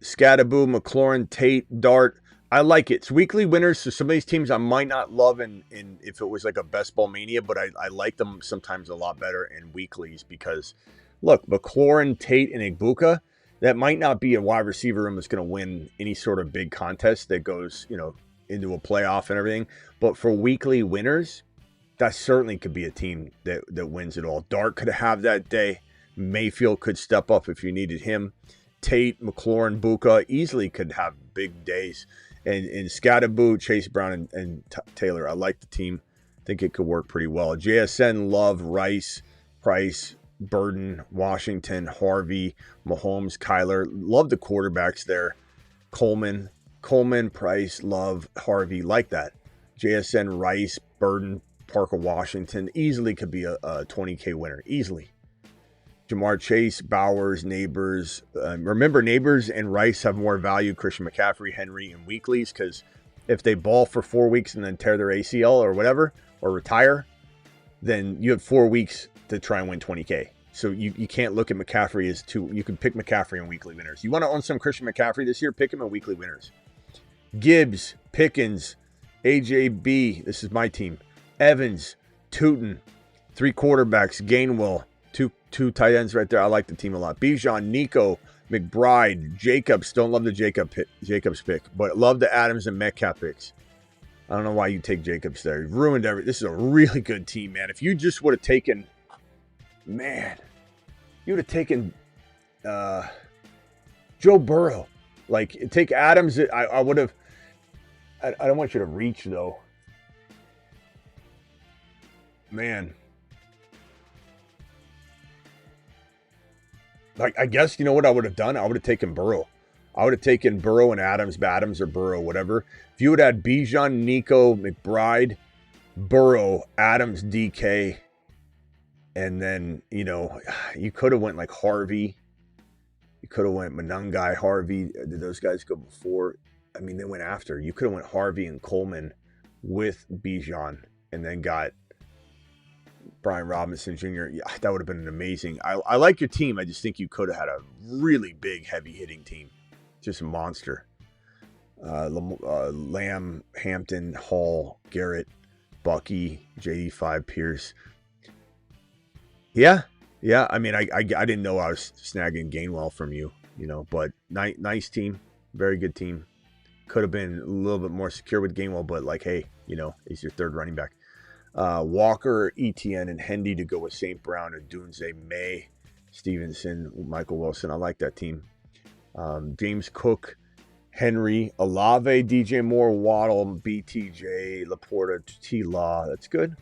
Scadaboo, McLaurin, Tate, Dart. I like it. It's weekly winners, so some of these teams I might not love in if it was like a Best Ball Mania, but I like them sometimes a lot better in weeklies because, look, McLaurin, Tate, and Igbuka, that might not be a wide receiver room that's going to win any sort of big contest that goes, into a playoff and everything. But for weekly winners, that certainly could be a team that wins it all. Dart could have that day. Mayfield could step up if you needed him. Tate, McLaurin, Puka easily could have big days. And Scadaboo, Chase Brown, and Taylor. I like the team. I think it could work pretty well. JSN, Love, Rice, Price, Burden, Washington, Harvey, Mahomes, Kyler. Love the quarterbacks there. Coleman, Price, Love, Harvey. Like that. JSN, Rice, Burden, Parker, Washington. Easily could be a 20K winner. Easily. Jamar Chase, Bowers, Neighbors. Remember, Neighbors and Rice have more value. Christian McCaffrey, Henry, and weeklies, because if they ball for 4 weeks and then tear their ACL or whatever, or retire, then you have 4 weeks to try and win 20K. So you can't look at McCaffrey as two. You can pick McCaffrey in weekly winners. You want to own some Christian McCaffrey this year? Pick him in weekly winners. Gibbs, Pickens, AJB. This is my team. Evans, Tootin, 3 quarterbacks, Gainwell. Two tight ends right there. I like the team a lot. Bijan, Nico, McBride, Jacobs. Don't love the Jacobs pick, but love the Adams and Metcalf picks. I don't know why you take Jacobs there. You've ruined everything. This is a really good team, man. If you just would have taken, you would have taken Joe Burrow. Like, take Adams. I would have. I don't want you to reach, though. man. Like, I guess, you know what I would have done? I would have taken Burrow. I would have taken Burrow and Adams or Burrow, whatever. If you would have had Bijan, Nico, McBride, Burrow, Adams, DK, and then, you know, you could have went like Harvey. You could have went Monangai, Harvey. Did those guys go before? I mean, they went after. You could have went Harvey and Coleman with Bijan and then got Brian Robinson Jr. Yeah, that would have been an amazing. I like your team. I just think you could have had a really big, heavy-hitting team. Just a monster. Lamb, Hampton, Hall, Garrett, Bucky, JD5, Pierce. Yeah. I mean, I didn't know I was snagging Gainwell from you, you know, but nice team. Very good team. Could have been a little bit more secure with Gainwell, but like, hey, you know, he's your third running back. Walker, ETN, and Hendy to go with St. Brown, and Dunze, Maye, Stevenson, Michael Wilson. I like that team. James Cook, Henry, Olave, DJ Moore, Waddle, BTJ, Laporta, T-Law. That's good.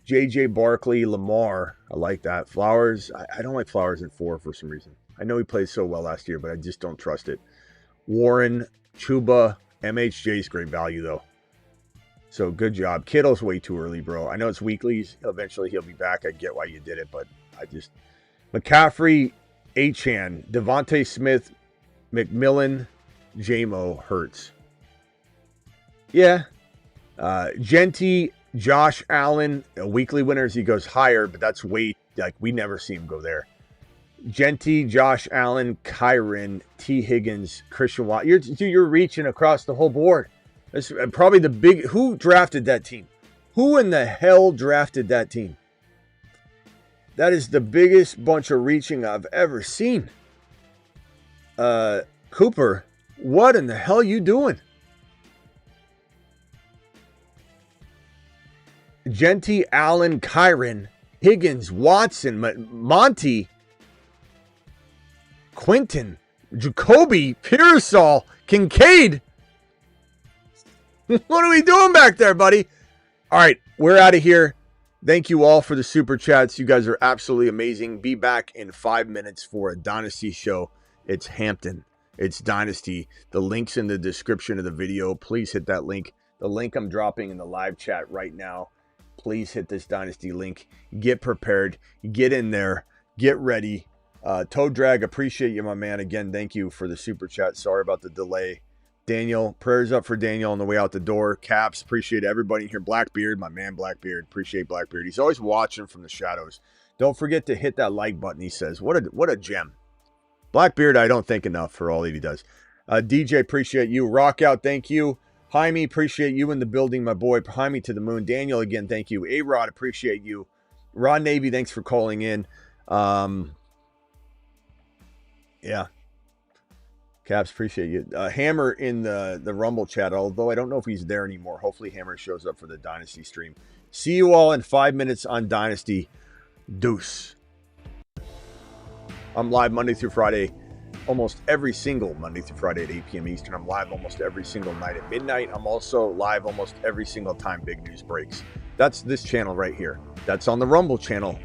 JJ Barkley, Lamar. I like that. Flowers. I don't like Flowers at 4 for some reason. I know he played so well last year, but I just don't trust it. Warren, Chuba, MHJ's great value, though. So good job. Kittle's way too early, bro. I know it's weeklies. Eventually he'll be back. I get why you did it, but I just... McCaffrey, Achane, Devontae Smith, McMillan, J-Mo, Hurts. Yeah. Genty, Josh Allen, weekly winners, he goes higher, but that's way... Like, we never see him go there. Genty, Josh Allen, Kyron, T. Higgins, Christian Watt. You're reaching across the whole board. That's probably the big... Who drafted that team? Who in the hell drafted that team? That is the biggest bunch of reaching I've ever seen. Cooper, what in the hell are you doing? Genty, Allen, Kyron, Higgins, Watson, Monty, Quinton, Jacoby, Pearsall, Kincaid. What are we doing back there, buddy? All right, we're out of here. Thank you all for the super chats. You guys are absolutely amazing. Be back in 5 minutes for a Dynasty show. It's Hampton. It's Dynasty. The link's in the description of the video. Please hit that link. The link I'm dropping in the live chat right now. Please hit this Dynasty link. Get prepared. Get in there. Get ready. Toe Drag, appreciate you, my man. Again, thank you for the super chat. Sorry about the delay. Daniel, prayers up for Daniel on the way out the door. Caps, appreciate everybody here. Blackbeard, my man Blackbeard. Appreciate Blackbeard. He's always watching from the shadows. Don't forget to hit that like button, he says. What a gem. Blackbeard, I don't think enough for all that he does. DJ, appreciate you. Rock out, thank you. Jaime, appreciate you in the building, my boy. Jaime to the moon. Daniel, again, thank you. A-Rod, appreciate you. Rod Navy, thanks for calling in. Yeah. Caps, appreciate you. Hammer in the Rumble chat, although I don't know if he's there anymore. Hopefully Hammer shows up for the Dynasty stream. See you all in 5 minutes on Dynasty. Deuce. I'm live Monday through Friday, almost every single Monday through Friday at 8 p.m. Eastern. I'm live almost every single night at midnight. I'm also live almost every single time big news breaks. That's this channel right here. That's on the Rumble channel.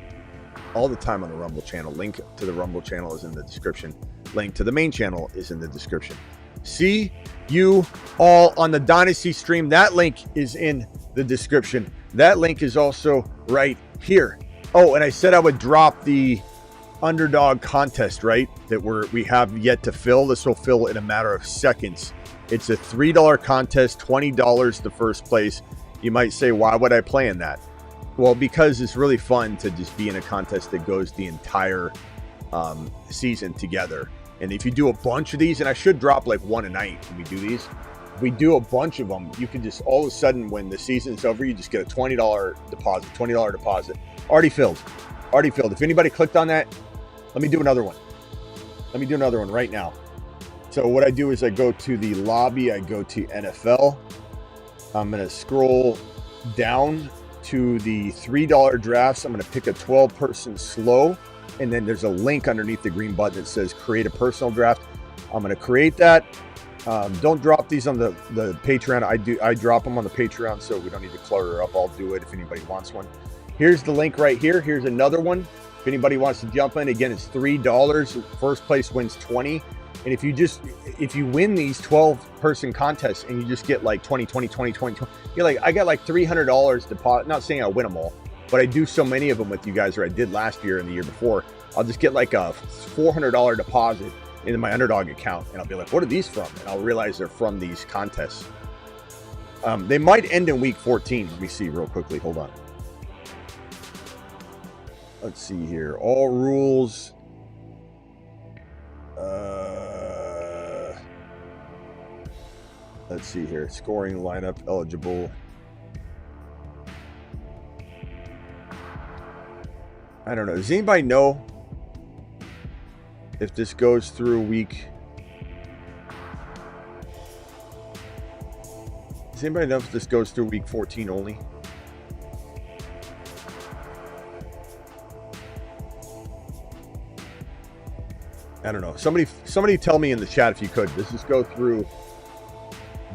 All the time on the Rumble channel. Link to the Rumble channel is in the description. Link to the main channel is in the description. See you all on the Dynasty stream. That link is in the description. That link is also right here. Oh, and I said I would drop the underdog contest, right? That we have yet to fill. This will fill in a matter of seconds. It's a $3 contest, $20 to first place. You might say, why would I play in that? Well, because it's really fun to just be in a contest that goes the entire season together. And if you do a bunch of these, and I should drop like one a night when we do these, if we do a bunch of them, you can just all of a sudden when the season's over, you just get a $20 deposit. Already filled. If anybody clicked on that, let me do another one. Let me do another one right now. So what I do is I go to the lobby, I go to NFL. I'm going to scroll down to the $3 drafts. I'm going to pick a 12-person slow. And then there's a link underneath the green button that says create a personal draft. I'm going to create that. Don't drop these on the Patreon. I drop them on the Patreon, so we don't need to clutter up. I'll do it if anybody wants one. Here's the link right here. Here's another one. If anybody wants to jump in, again, it's $3. First place wins 20. And if you win these 12-person contests and you just get like 20, you're like, I got like $300 deposit. Not saying I'll win them all, but I do so many of them with you guys, or I did last year and the year before. I'll just get like a $400 deposit into my Underdog account, and I'll be like, what are these from? And I'll realize they're from these contests. They might end in week 14. Let me see real quickly. Hold on. Let's see here. All rules. Let's see here. Scoring lineup eligible. I don't know. Does anybody know if this goes through week? Does anybody know if this goes through week 14 only? I don't know. Somebody tell me in the chat if you could. Does this go through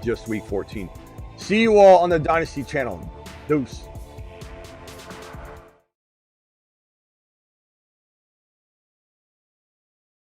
just week 14? See you all on the Dynasty channel. Deuce.